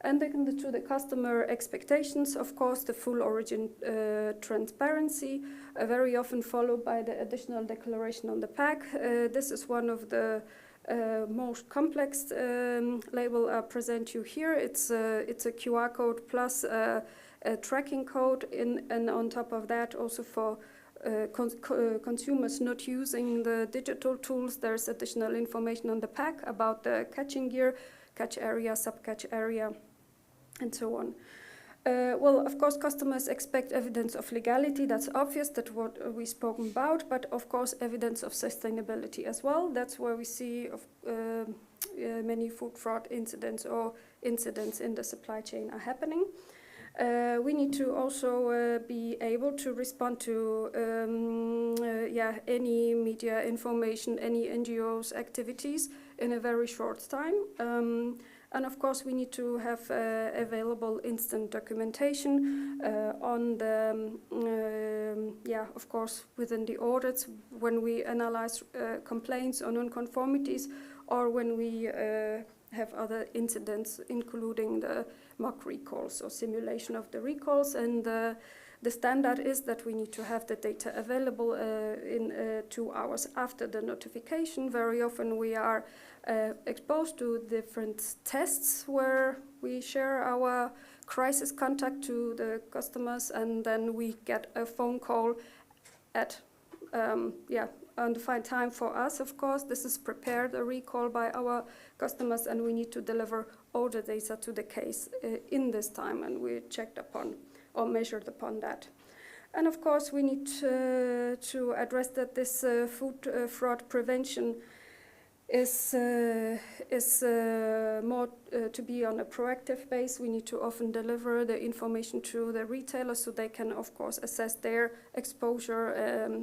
And then to the customer expectations, of course, the full origin transparency, very often followed by the additional declaration on the pack. This is one of the most complex label I present you here. It's a QR code plus a tracking code, and on top of that, also for consumers not using the digital tools, there's additional information on the pack about the catching gear, catch area, sub-catch area, and so on. Well, of course, customers expect evidence of legality. That's obvious, that's what we've spoken about, but of course, evidence of sustainability as well. That's where we see many food fraud incidents or incidents in the supply chain are happening. We need to also be able to respond to any media information, any NGOs activities in a very short time. And of course, we need to have available instant documentation on the, of course, within the audits when we analyze complaints or non-conformities, or when we have other incidents, including the mock recalls or simulation of the recalls. And the standard is that we need to have the data available in 2 hours after the notification. Very often we are exposed to different tests where we share our crisis contact to the customers, and then we get a phone call at undefined time for us, of course. This is prepared, a recall by our customers, and we need to deliver all the data to the case in this time, and we checked upon or measured upon that. And of course, we need to address that this food fraud prevention is more to be on a proactive base. We need to often deliver the information to the retailers so they can, of course, assess their exposure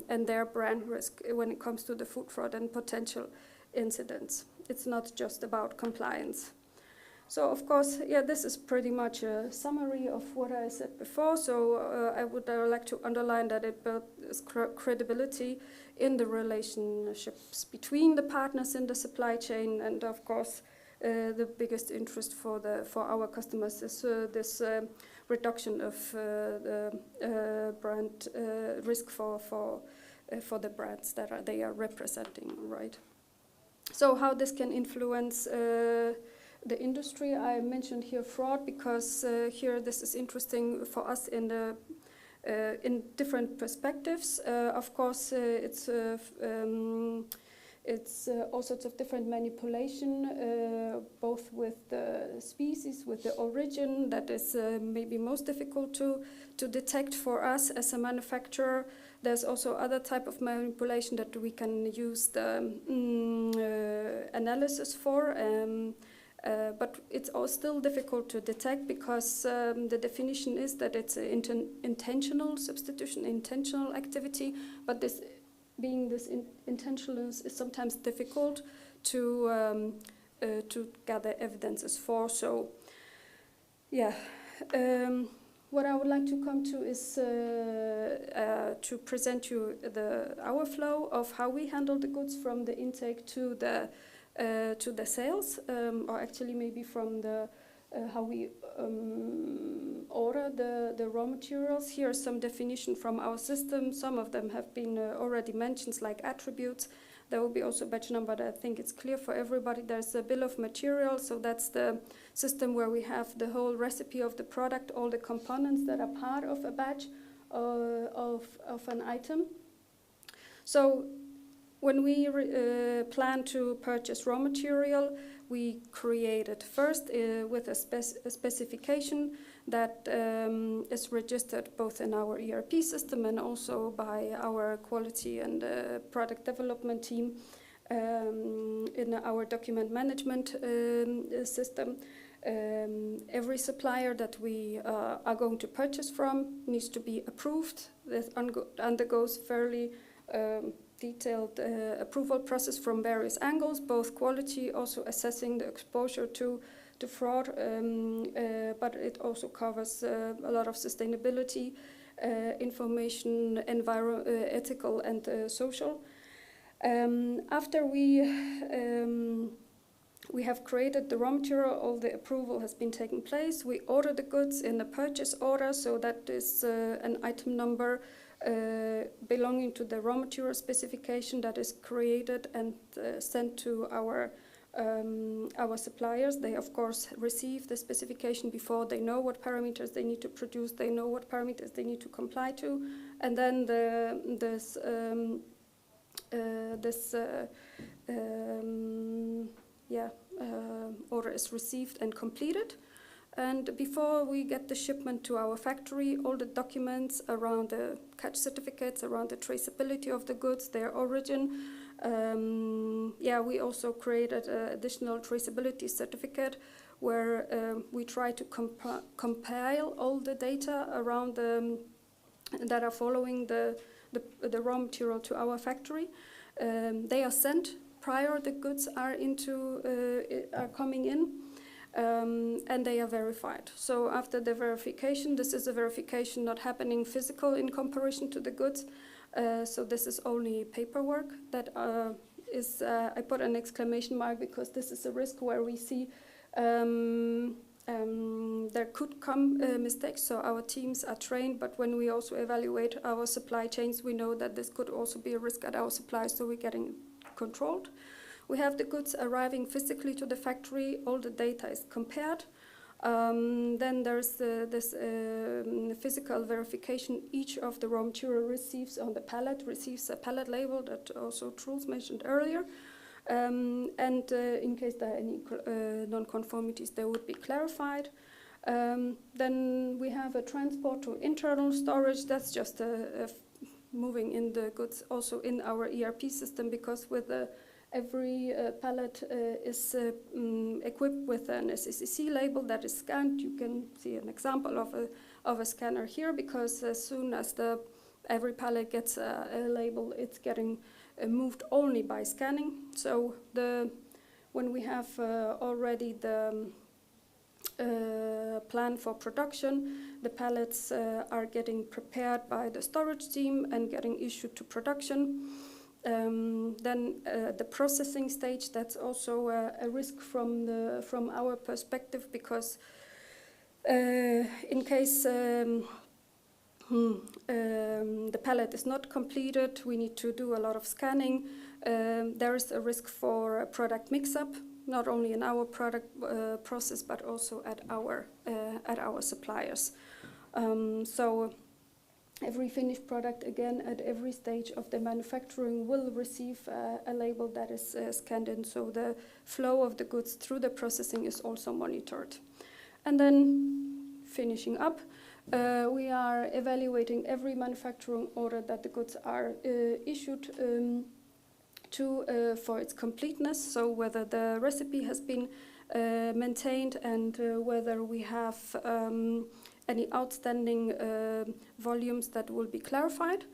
and their brand risk when it comes to the food fraud and potential incidents. It's not just about compliance. So, of course, this is pretty much a summary of what I said before. So I would like to underline that it builds credibility in the relationships between the partners in the supply chain, and of course the biggest interest for our customers is this reduction of the brand risk for the brands that they are representing, right? So how this can influence the industry, I mentioned here fraud because here this is interesting for us in different perspectives. Of course, it's all sorts of different manipulation, both with the species, with the origin, that is maybe most difficult to detect for us as a manufacturer. There's also other type of manipulation that we can use the analysis for. But it's all still difficult to detect because the definition is that it's an intentional substitution, intentional activity, but this intentional is sometimes difficult to gather evidences for. So, what I would like to come to is to present you our flow of how we handle the goods from the intake to the sales, or actually maybe from the how we order the raw materials. Here are some definition from our system. Some of them have been already mentioned, like attributes. There will be also batch number, but I think it's clear for everybody. There's a bill of materials, so that's the system where we have the whole recipe of the product, all the components that are part of a batch of an item. So when we plan to purchase raw material, we create it first with a specification that is registered both in our ERP system and also by our quality and product development team in our document management system. Every supplier that we are going to purchase from needs to be approved. This undergoes fairly detailed approval process from various angles, both quality, also assessing the exposure to fraud, but it also covers a lot of sustainability information, ethical and social. After we have created the raw material, all the approval has been taking place. We order the goods in a purchase order, so that is an item number belonging to the raw material specification that is created and sent to our suppliers. They of course receive the specification before. They know what parameters they need to produce. They know what parameters they need to comply to, and then this order is received and completed. And before we get the shipment to our factory, all the documents around the catch certificates, around the traceability of the goods, their origin. We also created an additional traceability certificate where we try to compile all the data around that are following the raw material to our factory. They are sent prior the goods are coming in, and they are verified. So after the verification, this is a verification not happening physical in comparison to the goods. So this is only paperwork that is, I put an exclamation mark because this is a risk where we see there could come mistakes. So our teams are trained, but when we also evaluate our supply chains, we know that this could also be a risk at our suppliers, so we're getting controlled. We have the goods arriving physically to the factory, all the data is compared. Then there's this physical verification. Each of the raw material receives on the pallet, receives a pallet label that also Truls mentioned earlier. In case there are any non-conformities, they would be clarified. Then we have a transport to internal storage. That's just moving in the goods also in our ERP system, because with every pallet is equipped with an SCC label that is scanned. You can see an example of a scanner here, because as soon as every pallet gets a label, it's getting moved only by scanning. So when we have already the plan for production, the pallets are getting prepared by the storage team and getting issued to production. Then the processing stage, that's also a risk from our perspective, because in case the pallet is not completed, we need to do a lot of scanning. There is a risk for a product mix-up, not only in our product process, but also at our suppliers. So every finished product, again, at every stage of the manufacturing will receive a label that is scanned in, so the flow of the goods through the processing is also monitored. And then finishing up, we are evaluating every manufacturing order that the goods are issued for its completeness, so whether the recipe has been maintained and whether we have any outstanding volumes that will be clarified.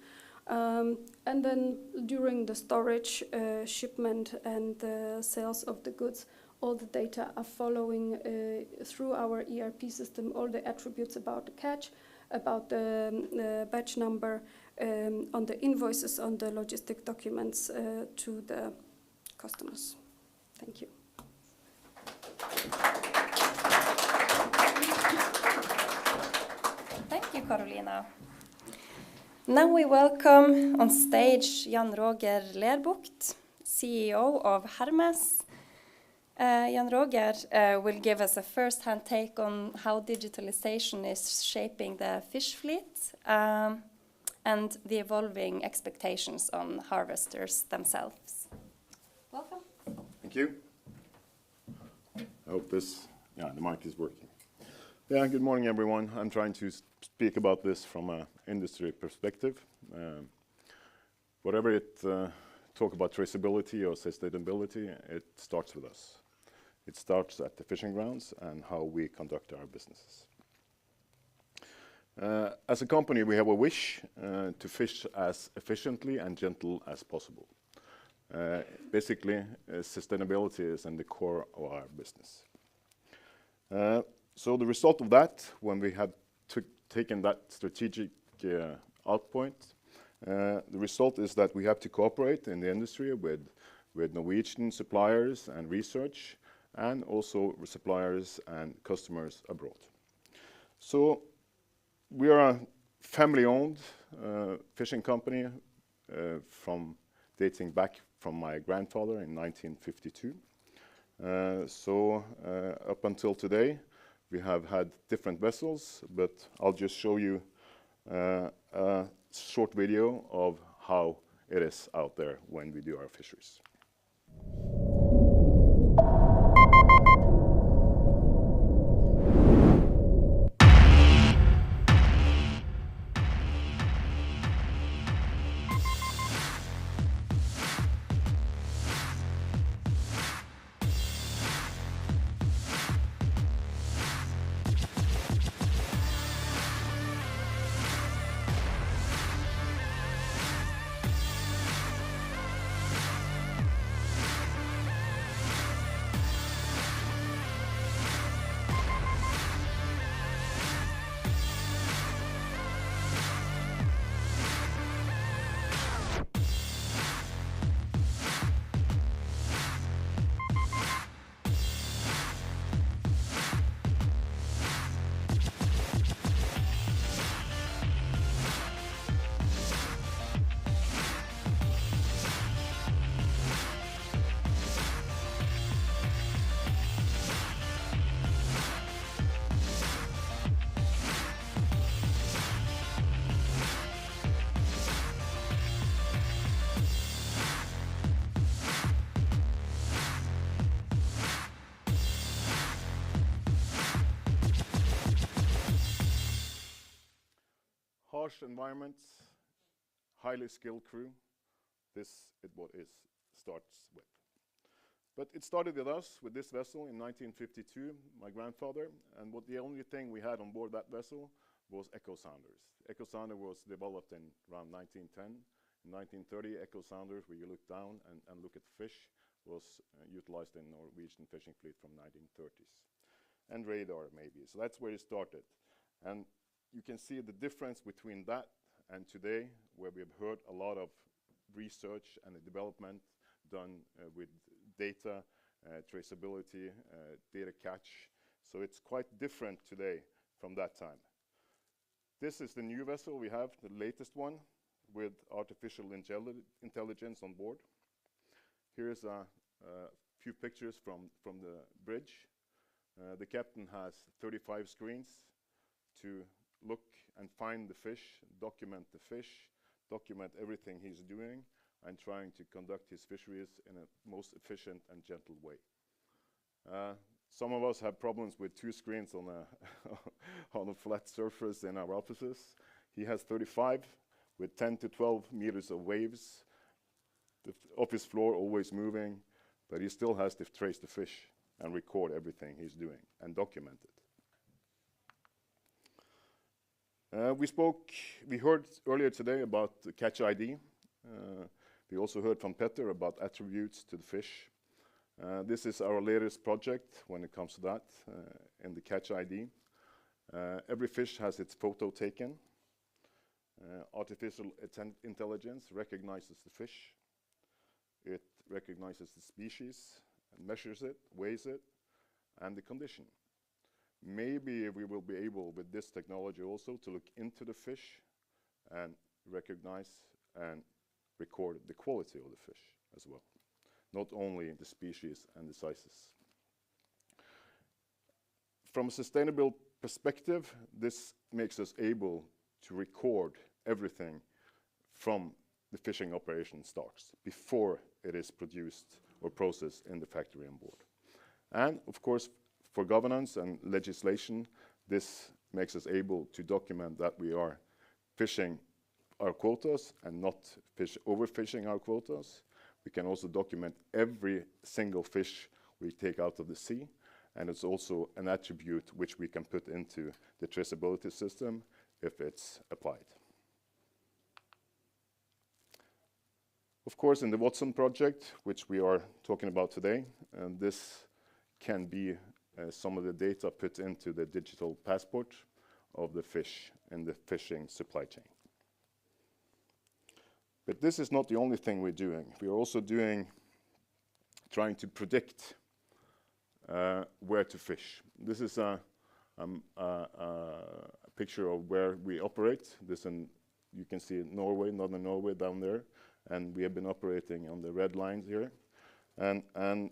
And then during the storage, shipment and sales of the goods, all the data are following through our ERP system, all the attributes about the catch, about the batch number, on the invoices, on the logistic documents to the customers. Thank you.
Thank you, Carolina. Now we welcome on stage Jan Roger Lerbucht, CEO of Hermes. Jan Roger will give us a first-hand take on how digitalization is shaping the fish fleet and the evolving expectations on harvesters themselves. Welcome.
Thank you. I hope the mic is working. Yeah, good morning, everyone. I'm trying to speak about this from an industry perspective. Whatever it talk about traceability or sustainability, it starts with us. It starts at the fishing grounds and how we conduct our businesses. As a company, we have a wish to fish as efficiently and gentle as possible. Basically, sustainability is in the core of our business. So the result of that, when we have taken that strategic outpoint. The result is that we have to cooperate in the industry with Norwegian suppliers and research, and also suppliers and customers abroad. So we are a family-owned fishing company from dating back from my grandfather in 1952. Up until today, we have had different vessels, but I'll just show you a short video of how it is out there when we do our fisheries. Harsh environments, highly skilled crew. This is what it starts with. But it started with us, with this vessel in 1952, my grandfather, and the only thing we had on board that vessel was echo sounders. Echo sounder was developed in around 1910. In 1930, echo sounders, where you look down and look at fish, was utilized in Norwegian fishing fleet from 1930s. And radar, maybe. So that's where it started. And you can see the difference between that and today, where we have heard a lot of research and the development done with data, traceability, data catch. So it's quite different today from that time. This is the new vessel we have, the latest one, with artificial intelligence on board. Here's a few pictures from the bridge. The captain has 35 screens to look and find the fish, document the fish, document everything he's doing, and trying to conduct his fisheries in a most efficient and gentle way. Some of us have problems with 2 screens on on a flat surface in our offices. He has 35 with 10 to 12 meters of waves. The office floor always moving, but he still has to trace the fish and record everything he's doing and document it. We heard earlier today about the catch ID. We also heard from Petter about attributes to the fish. This is our latest project when it comes to that, in the catch ID. Every fish has its photo taken. Artificial intelligence recognizes the fish. It recognizes the species, and measures it, weighs it, and the condition. Maybe we will be able, with this technology also, to look into the fish and recognize and record the quality of the fish as well, not only the species and the sizes. From a sustainable perspective, this makes us able to record everything from the fishing operation starts, before it is produced or processed in the factory on board. And of course, for governance and legislation, this makes us able to document that we are fishing our quotas and not overfishing our quotas. We can also document every single fish we take out of the sea, and it's also an attribute which we can put into the traceability system if it's applied. Of course, in the Watson project, which we are talking about today, this can be some of the data put into the digital passport of the fish in the fishing supply chain. But this is not the only thing we're doing. We are also trying to predict where to fish. This is a picture of where we operate. You can see Norway, northern Norway down there, and we have been operating on the red lines here. And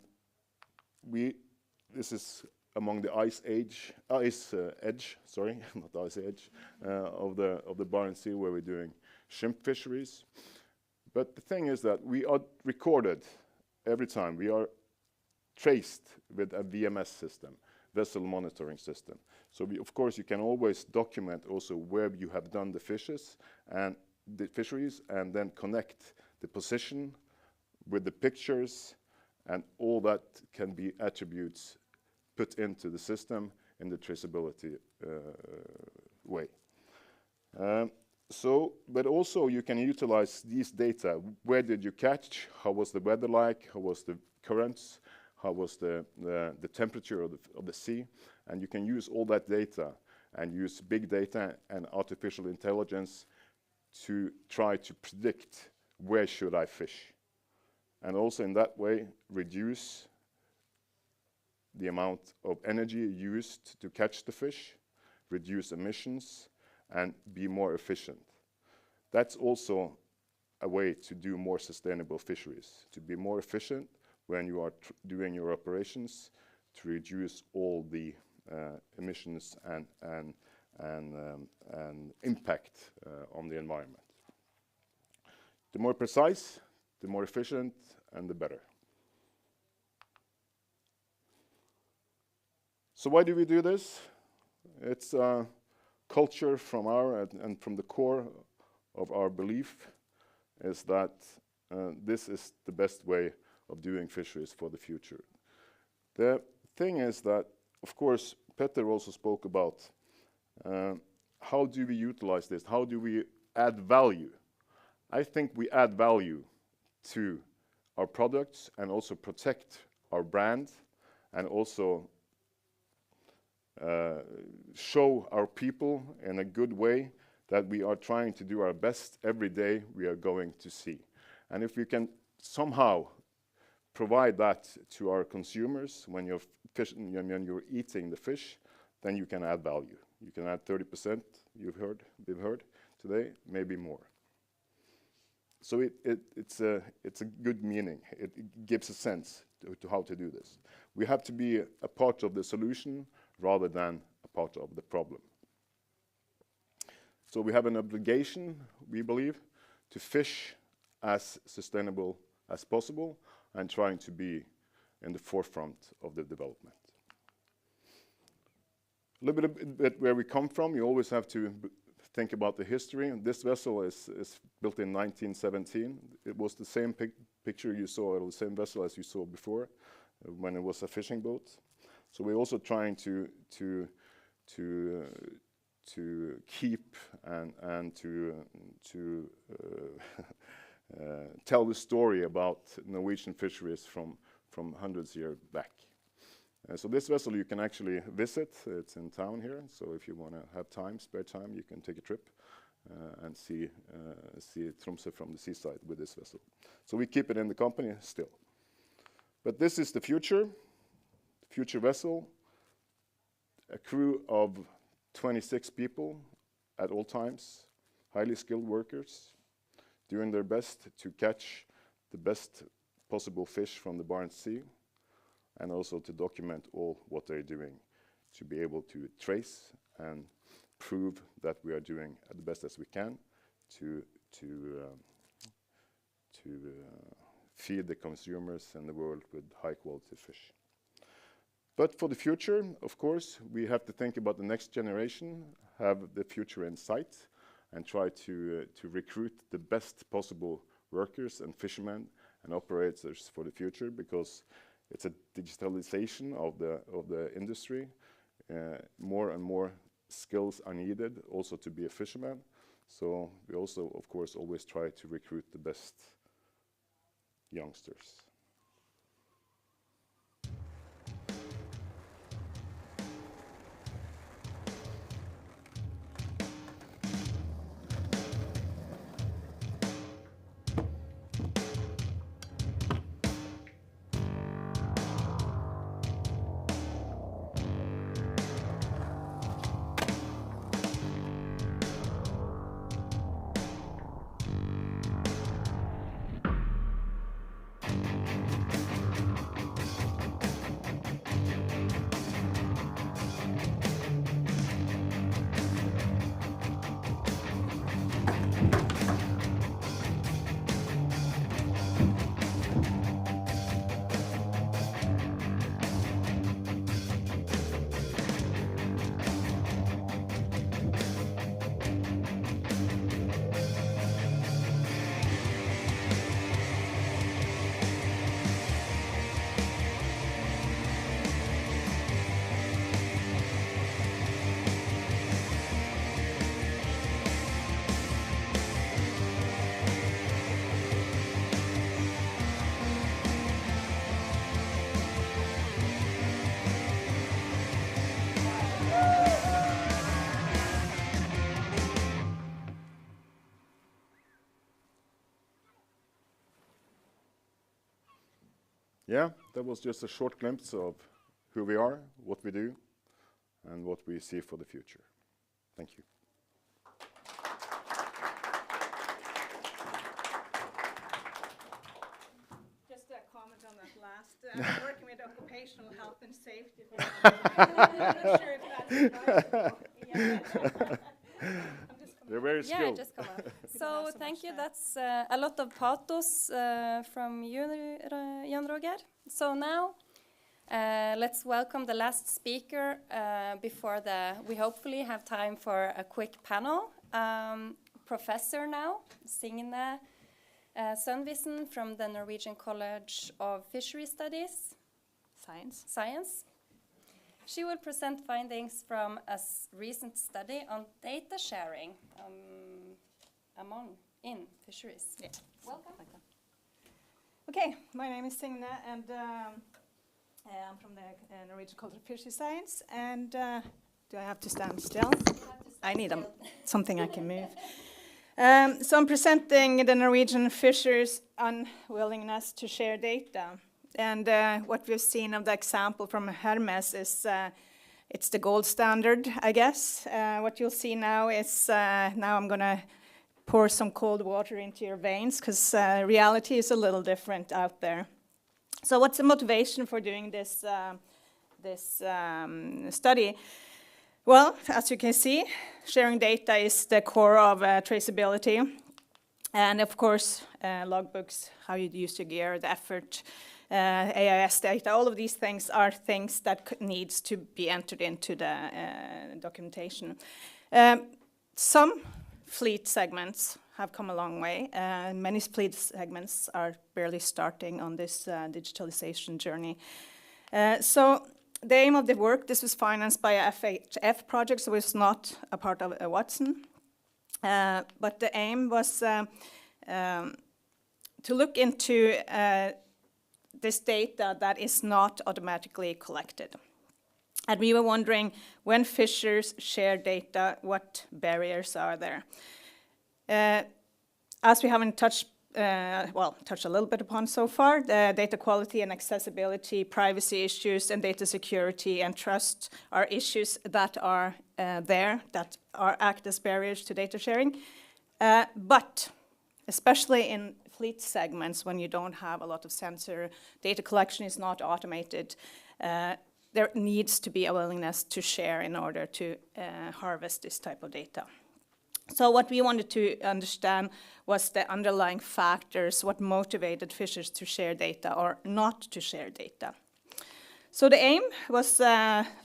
this is among the ice edge, not ice edge, of the Barents Sea, where we're doing shrimp fisheries. But the thing is that we are recorded every time. We are traced with a VMS system, vessel monitoring system. So of course you can always document also where you have done the fishes and the fisheries, and then connect the position with the pictures, and all that can be attributes put into the system in the traceability way. But also you can utilize these data. Where did you catch? How was the weather like? How was the currents? How was the temperature of the sea? And you can use all that data and use big data and artificial intelligence to try to predict where should I fish. And also in that way reduce the amount of energy used to catch the fish, reduce emissions, and be more efficient. That's also a way to do more sustainable fisheries, to be more efficient when you are doing your operations, to reduce all the emissions and impact on the environment. The more precise, the more efficient, and the better. So why do we do this? It's culture from and from the core of our belief is that this is the best way of doing fisheries for the future. The thing is that, of course, Petter also spoke about how do we utilize this? How do we add value? I think we add value to our products and also protect our brand, and also show our people in a good way that we are trying to do our best every day we are going to sea. And if we can somehow provide that to our consumers when you're fishing, when you're eating the fish, then you can add value. You can add 30%, we've heard today, maybe more. So it's a good meaning. It gives a sense to how to do this. We have to be a part of the solution rather than a part of the problem. So we have an obligation, we believe, to fish as sustainable as possible and trying to be in the forefront of the development. A little bit where we come from, you always have to think about the history. This vessel is built in 1917. It was the same picture you saw, or the same vessel as you saw before, when it was a fishing boat. So we're also trying to keep and to tell the story about Norwegian fisheries from hundreds of years back. So this vessel you can actually visit. It's in town here. So if you want to have time, spare time, you can take a trip and see Tromsø from the seaside with this vessel. So we keep it in the company still. But this is the future vessel, a crew of 26 people at all times, highly skilled workers, doing their best to catch the best possible fish from the Barents Sea, and also to document all what they're doing, to be able to trace and prove that we are doing the best as we can to feed the consumers in the world with high quality fish. But for the future, of course, we have to think about the next generation, have the future in sight, and try to recruit the best possible workers and fishermen and operators for the future, because it's a digitalization of the industry. More and more skills are needed also to be a fisherman. So we also, of course, always try to recruit the best youngsters. Yeah, that was just a short glimpse of who we are, what we do, and what we see for the future. Thank you.
Just a comment on that last. I'm working with occupational health and safety. I'm not sure if that's advisable.
They're very skilled.
Yeah, just come up. So thank you. That's a lot of pathos from you, Jan Roger. So now let's welcome the last speaker before we hopefully have time for a quick panel. Professor now, Signe Sønvisen from the Norwegian College of Fishery Studies. Science. She will present findings from a recent study on data sharing in fisheries.
Yeah.
Welcome.
Okay, my name is Signe, and I'm from the Norwegian College of Fishery Science. And do I have to stand still? I need something I can move. So I'm presenting the Norwegian fishers' unwillingness to share data. And what we've seen of the example from Hermes is it's the gold standard, I guess. What you'll see now is, now I'm going to pour some cold water into your veins, because reality is a little different out there. So what's the motivation for doing this, study? Well, as you can see, sharing data is the core of traceability. And of course, logbooks, how you use your gear, the effort, AIS data, all of these things are things that needs to be entered into the documentation. Some fleet segments have come a long way. Many fleet segments are barely starting on this digitalization journey. So the aim of the work, this was financed by a FHF project, so it's not a part of Watson. But the aim was to look into this data that is not automatically collected. And we were wondering, when fishers share data, what barriers are there? As we haven't touched a little bit upon so far, the data quality and accessibility, privacy issues, and data security and trust are issues that are there, that act as barriers to data sharing. But especially in fleet segments, when you don't have a lot of sensor, data collection is not automated, there needs to be a willingness to share in order to harvest this type of data. So what we wanted to understand was the underlying factors, what motivated fishers to share data or not to share data. So the aim was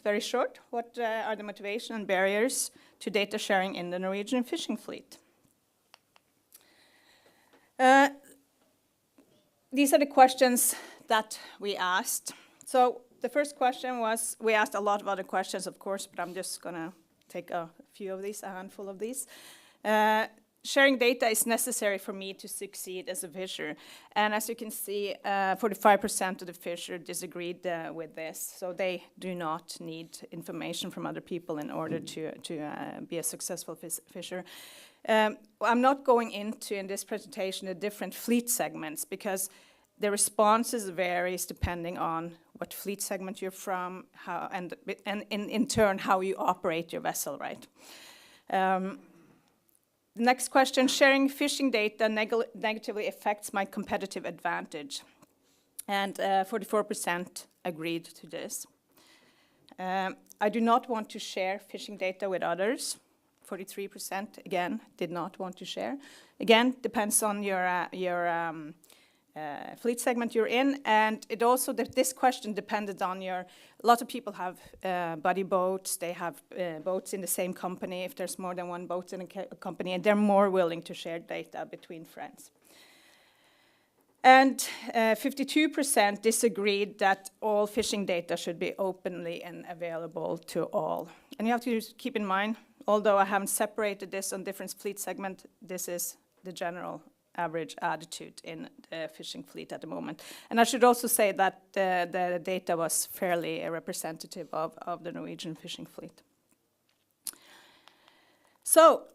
very short. What are the motivation and barriers to data sharing in the Norwegian fishing fleet? These are the questions that we asked. So the first question was, we asked a lot of other questions, of course, but I'm just going to take a few of these, a handful of these. Sharing data is necessary for me to succeed as a fisher. And as you can see, 45% of the fisher disagreed with this. So they do not need information from other people in order to be a successful fisher. I'm not going into, in this presentation, the different fleet segments, because the responses varies depending on what fleet segment you're from, how, and in turn, how you operate your vessel, right? The next question, sharing fishing data negatively affects my competitive advantage. And 44% agreed to this. I do not want to share fishing data with others. 43%, again, did not want to share. Again, depends on your fleet segment you're in, and it also, this question depended on a lot of people have buddy boats, they have boats in the same company, if there's more than one boat in a company, and they're more willing to share data between friends. And 52% disagreed that all fishing data should be openly and available to all. And you have to keep in mind, although I haven't separated this on different fleet segment, this is the general average attitude in the fishing fleet at the moment. And I should also say that the data was fairly representative of the Norwegian fishing fleet. So,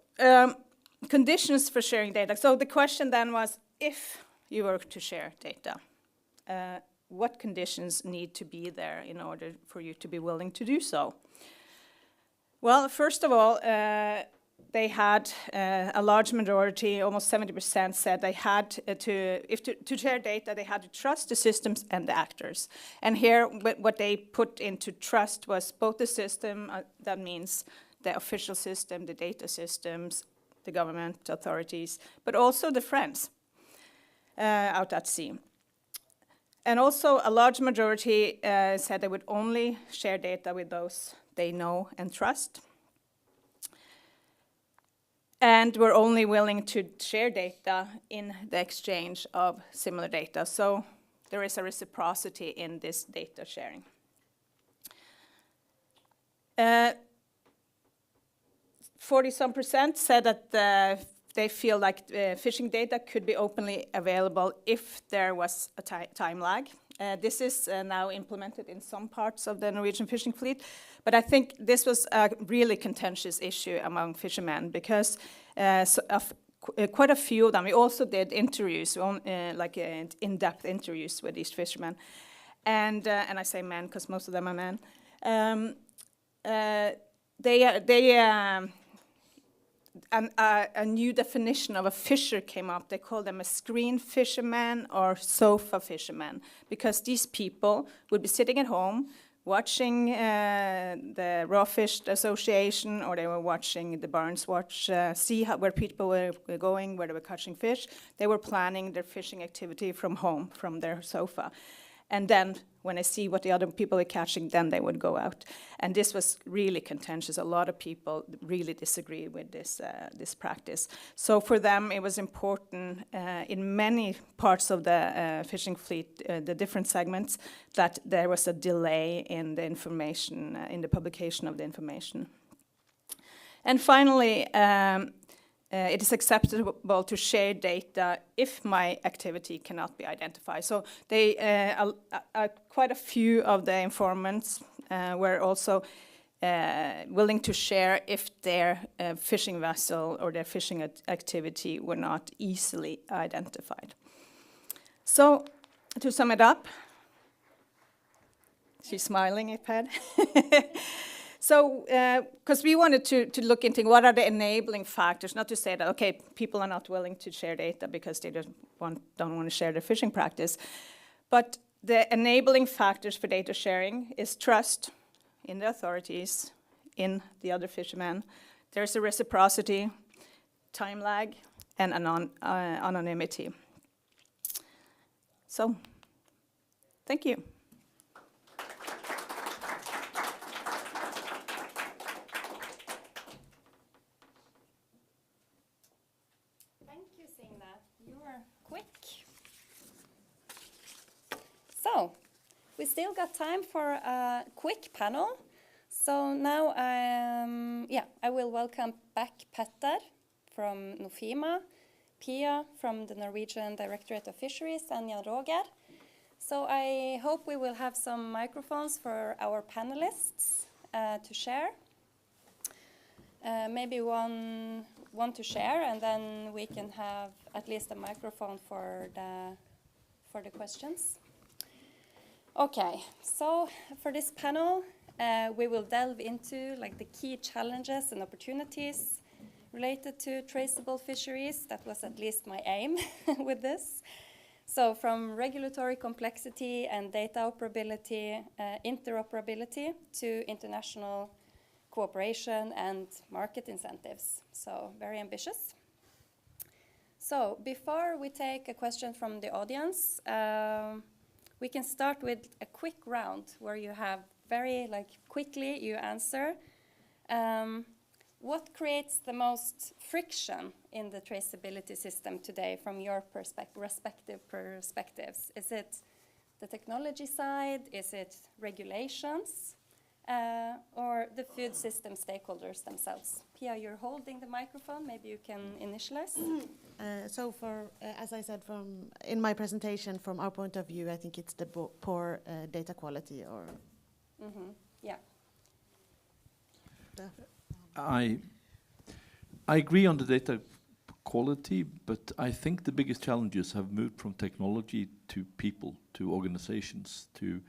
conditions for sharing data. So the question then was, if you were to share data, what conditions need to be there in order for you to be willing to do so? Well, first of all, they had a large majority, almost 70%, said they had to share data, they had to trust the systems and the actors. And here, what they put into trust was both the system, that means the official system, the data systems, the government authorities, but also the friends out at sea. And also, a large majority said they would only share data with those they know and trust. And we're only willing to share data in the exchange of similar data. So there is a reciprocity in this data sharing. 40-some% said that they feel like fishing data could be openly available if there was a time lag. This is now implemented in some parts of the Norwegian fishing fleet, but I think this was a really contentious issue among fishermen because quite a few of them, we also did interviews, in-depth interviews with these fishermen, and I say men because most of them are men. A new definition of a fisher came up. They called them a screen fisherman or sofa fisherman, because these people would be sitting at home watching the Raw Fish Association, or they were watching the Barents Watch, see where people were going, where they were catching fish. They were planning their fishing activity from home, from their sofa. And then when they see what the other people are catching, then they would go out. And this was really contentious. A lot of people really disagree with this practice. So for them, it was important in many parts of the fishing fleet, the different segments, that there was a delay in the information, in the publication of the information. And finally, it is acceptable to share data if my activity cannot be identified. So they, quite a few of the informants were also willing to share if their fishing vessel or their fishing activity were not easily identified. So to sum it up, she's smiling, Iped. So, because we wanted to look into what are the enabling factors, not to say that, okay, people are not willing to share data because they don't want to share their fishing practice, but the enabling factors for data sharing is trust in the authorities, in the other fishermen. There's a reciprocity, time lag, and anonymity. So, thank you.
So, we still got time for a quick panel. So now, I will welcome back Petter from Nofima, Pia from the Norwegian Directorate of Fisheries, and Jan Roger. So I hope we will have some microphones for our panelists to share. Maybe one to share, and then we can have at least a microphone for the questions. Okay, so for this panel, we will delve into the key challenges and opportunities related to traceable fisheries. That was at least my aim with this. So from regulatory complexity and data interoperability to international cooperation and market incentives. So very ambitious. So before we take a question from the audience, we can start with a quick round where you have very quickly you answer. What creates the most friction in the traceability system today from your respective perspectives? Is it the technology side? Is it regulations? Or the food system stakeholders themselves? Pia, you're holding the microphone. Maybe you can initialize.
So as I said in my presentation, from our point of view, I think it's the poor data quality or...
Mm-hmm. Yeah.
I agree on the data quality, but I think the biggest challenges have moved from technology to people, to organizations, to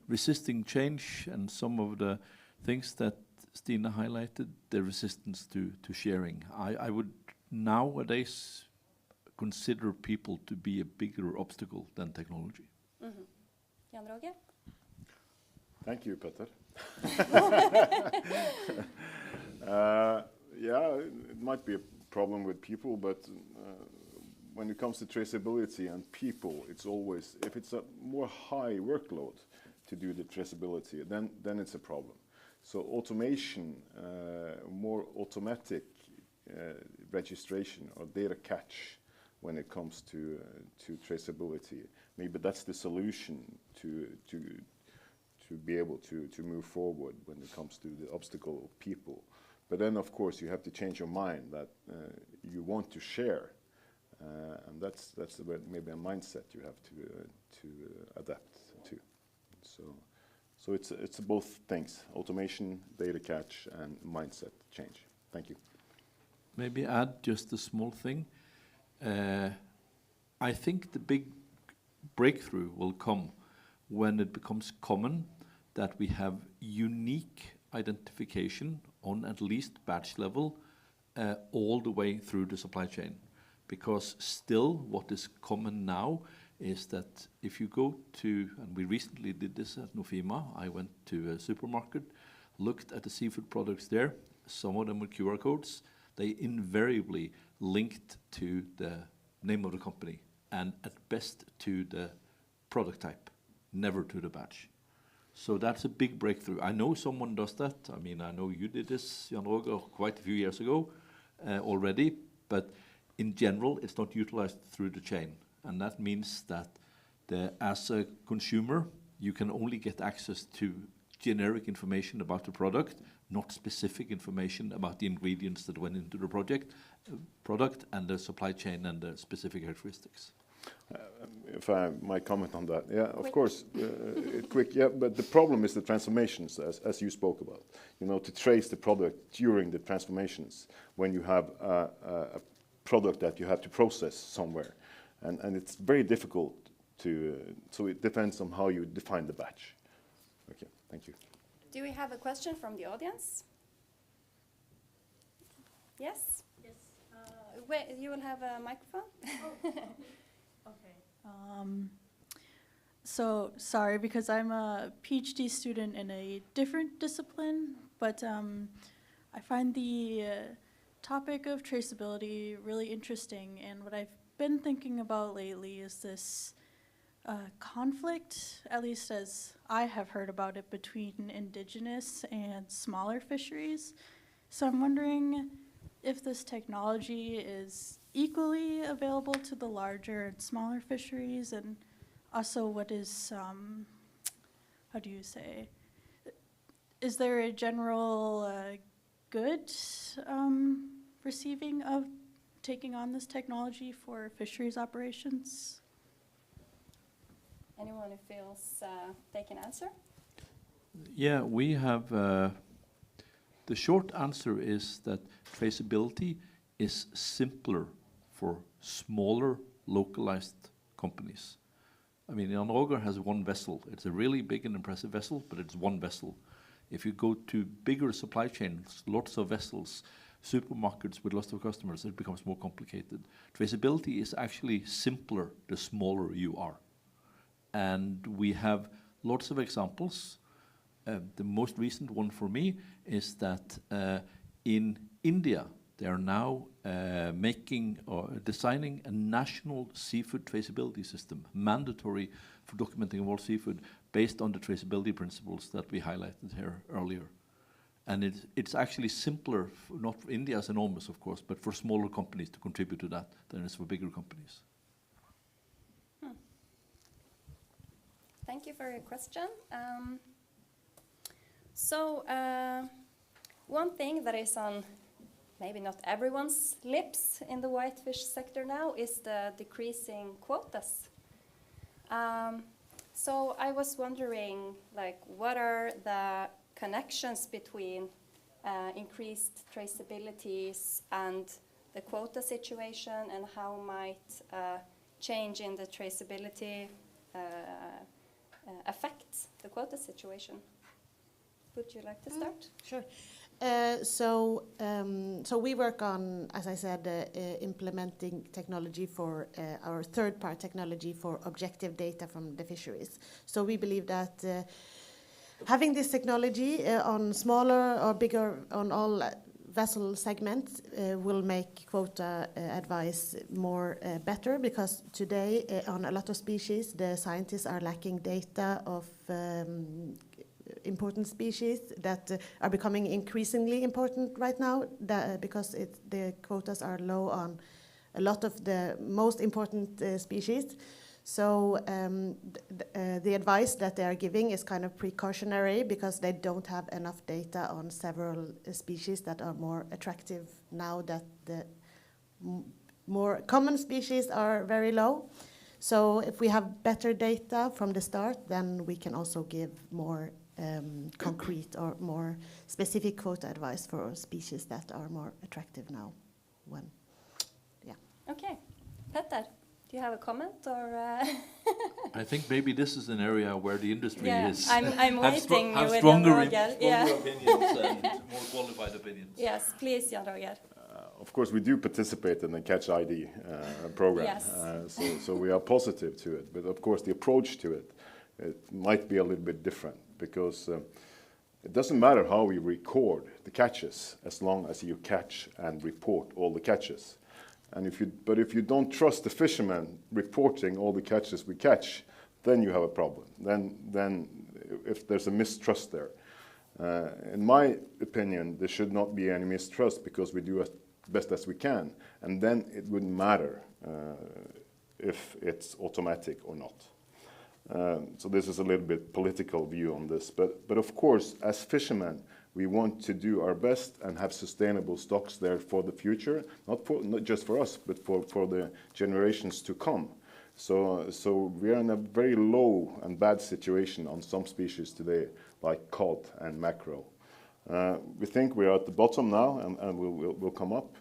resisting change, and some of the things that Stina highlighted, the resistance to sharing. I would nowadays consider people to be a bigger obstacle than technology.
Jan Roger?
Thank you, Petter. Yeah, it might be a problem with people, but when it comes to traceability and people, it's always, if it's a more high workload to do the traceability, then it's a problem. So automation, more automatic registration or data catch when it comes to traceability, maybe that's the solution to be able to move forward when it comes to the obstacle of people. But then, of course, you have to change your mind that you want to share, and that's maybe a mindset you have to adapt to. So it's both things: automation, data catch, and mindset change. Thank you.
Maybe add just a small thing. I think the big breakthrough will come when it becomes common that we have unique identification on at least batch level all the way through the supply chain. Because still what is common now is that if you go to, and we recently did this at Nofima, I went to a supermarket, looked at the seafood products there, some of them with QR codes, they invariably linked to the name of the company and at best to the product type, never to the batch. So that's a big breakthrough. I know someone does that. I mean, I know you did this, Jan Roger, quite a few years ago already, but in general, it's not utilized through the chain. And that means that as a consumer, you can only get access to generic information about the product, not specific information about the ingredients that went into the product and the supply chain and the specific characteristics.
If I might comment on that, yeah, of course, quick, yeah, but the problem is the transformations, as you spoke about. You know, to trace the product during the transformations when you have a product that you have to process somewhere, and it's very difficult to. So it depends on how you define the batch. Okay, thank you.
Do we have a question from the audience? Yes.
Yes.
Wait, you will have a microphone.
Oh. Okay. So sorry, because I'm a PhD student in a different discipline, but I find the topic of traceability really interesting, and what I've been thinking about lately is this conflict, at least as I have heard about it, between indigenous and smaller fisheries. So I'm wondering if this technology is equally available to the larger and smaller fisheries, and also what is, how do you say, is there a general good receiving of taking on this technology for fisheries operations?
Anyone who feels they can answer?
Yeah, we have, the short answer is that traceability is simpler for smaller, localized companies. I mean, Jan Roger has one vessel. It's a really big and impressive vessel, but it's one vessel. If you go to bigger supply chains, lots of vessels, supermarkets with lots of customers, it becomes more complicated. Traceability is actually simpler the smaller you are. And we have lots of examples. The most recent one for me is that in India, they are now making or designing a national seafood traceability system, mandatory for documenting all seafood, based on the traceability principles that we highlighted here earlier. And it's actually simpler, not for India is enormous, of course, but for smaller companies to contribute to that than it is for bigger companies.
Thank you for your question. One thing that is on maybe not everyone's lips in the whitefish sector now is the decreasing quotas. So I was wondering, like, what are the connections between increased traceabilities and the quota situation and how might change in the traceability affect the quota situation. Would you like to start?
Sure. So we work on, as I said, implementing technology for our third-part technology for objective data from the fisheries. So we believe that having this technology on smaller or bigger, on all vessel segments, will make quota advice more better, because today on a lot of species the scientists are lacking data of important species that are becoming increasingly important right now, because the quotas are low on a lot of the most important species. So the advice that they are giving is kind of precautionary, because they don't have enough data on several species that are more attractive now that the more common species are very low. So if we have better data from the start, then we can also give more concrete or more specific quota advice for species that are more attractive now.
Okay, Petter, do you have a comment or?
I think maybe this is an area where the industry is
I'm waiting
have
with
stronger
opinions
and more qualified opinions.
Yes, please, Jan Roger.
Of course, we do participate in the Catch ID program,
Yes.
so we are positive to it. But of course, the approach to it might be a little bit different, because it doesn't matter how we record the catches as long as you catch and report all the catches. And if you don't trust the fishermen reporting all the catches we catch, then you have a problem. Then if there's a mistrust there. In my opinion, there should not be any mistrust, because we do as best as we can, and then it wouldn't matter if it's automatic or not. So this is a little bit political view on this, but of course, as fishermen, we want to do our best and have sustainable stocks there for the future, not just for us, but for the generations to come. So we are in a very low and bad situation on some species today, like cod and mackerel. We think we are at the bottom now, and we'll come up,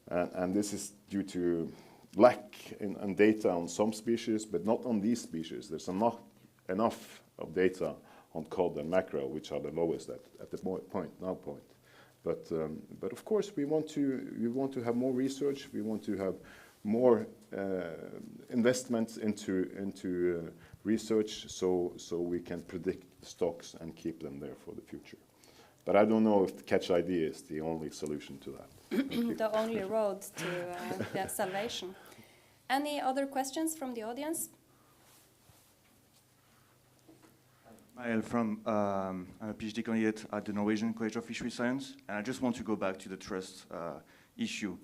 and this is due to lack in data on some species, but not on these species. There's enough of data on cod and mackerel, which are the lowest at the point. But of course, we want to have more research. We want to have more investments into research, so we can predict stocks and keep them there for the future. But I don't know if the Catch ID is the only solution to that.
The only road to salvation. Any other questions from the audience?
I'm a PhD candidate at the Norwegian College of Fisheries Science, and I just want to go back to the trust issue,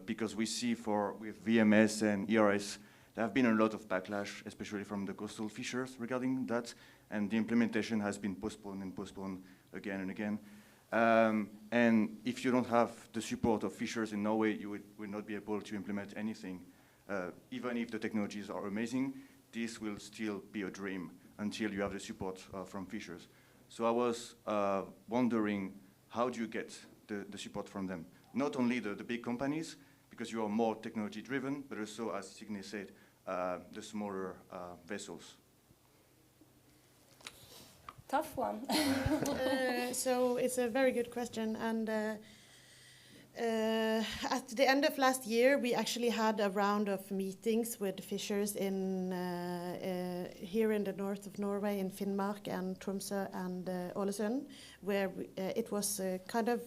because we see with VMS and ERS, there have been a lot of backlash, especially from the coastal fishers regarding that, and the implementation has been postponed and postponed again and again. And if you don't have the support of fishers in Norway, you will not be able to implement anything. Even if the technologies are amazing, this will still be a dream until you have the support from fishers. So I was wondering, how do you get the support from them? Not only the big companies, because you are more technology driven, but also, as Signe said, the smaller vessels.
Tough one.
So it's a very good question, and at the end of last year, we actually had a round of meetings with fishers in here in the north of Norway, in Finnmark and Tromsø and Ålesund, where it was kind of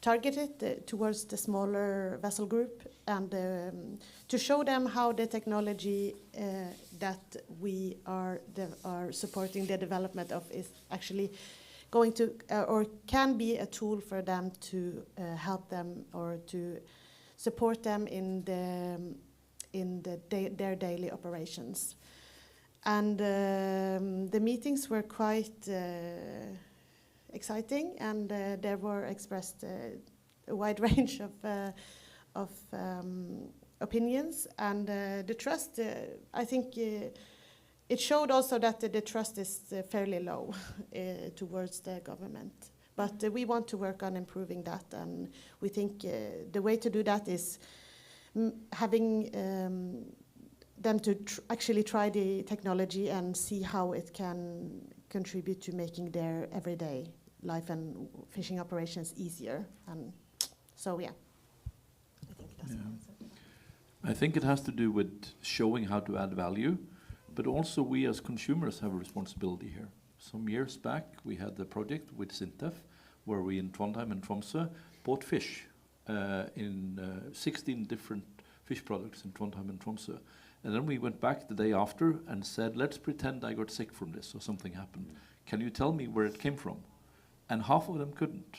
targeted towards the smaller vessel group, and to show them how the technology that we are supporting the development of is actually going to or can be a tool for them to help them or to support them in their daily operations. And the meetings were quite exciting, and there were expressed a wide range of opinions, and the trust, I think it showed also that the trust is fairly low towards the government. But we want to work on improving that, and we think the way to do that is having them to actually try the technology and see how it can contribute to making their everyday life and fishing operations easier. And so, yeah. I think that's the answer.
I think it has to do with showing how to add value, but also we as consumers have a responsibility here. Some years back, we had the project with Sintef, where we in Trondheim and Tromsø bought fish in 16 different fish products in Trondheim and Tromsø. And then we went back the day after and said, let's pretend I got sick from this or something happened. Can you tell me where it came from? And half of them couldn't.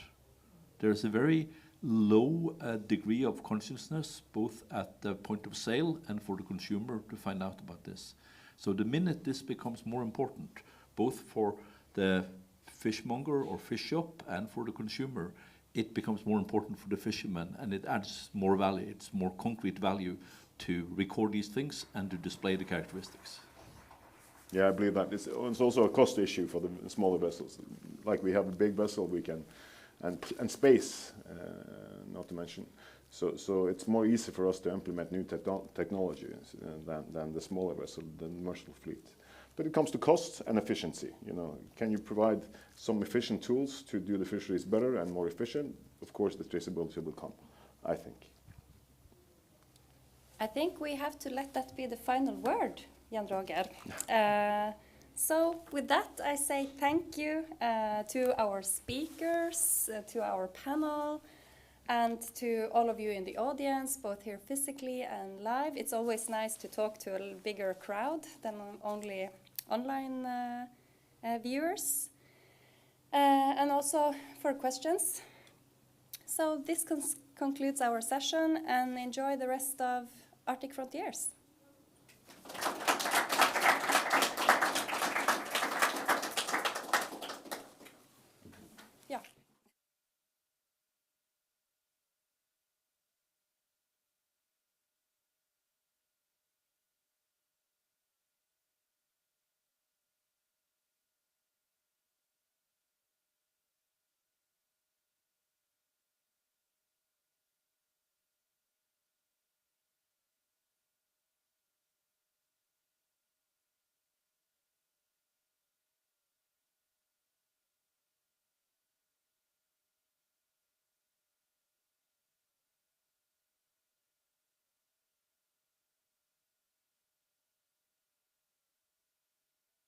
There's a very low degree of consciousness, both at the point of sale and for the consumer to find out about this. So the minute this becomes more important, both for the fishmonger or fish shop and for the consumer, it becomes more important for the fisherman, and it adds more value. It's more concrete value to record these things and to display the characteristics.
Yeah, I believe that. It's also a cost issue for the smaller vessels. Like we have a big vessel, we can, and space, not to mention. So it's more easy for us to implement new technologies than the smaller vessel, the commercial fleet. But it comes to cost and efficiency. You know, can you provide some efficient tools to do the fisheries better and more efficient? Of course, the traceability will come, I think.
I think we have to let that be the final word, Jan Roger. So with that, I say thank you to our speakers, to our panel, and to all of you in the audience, both here physically and live. It's always nice to talk to a bigger crowd than only online viewers, and also for questions. So this concludes our session, and enjoy the rest of Arctic Frontiers.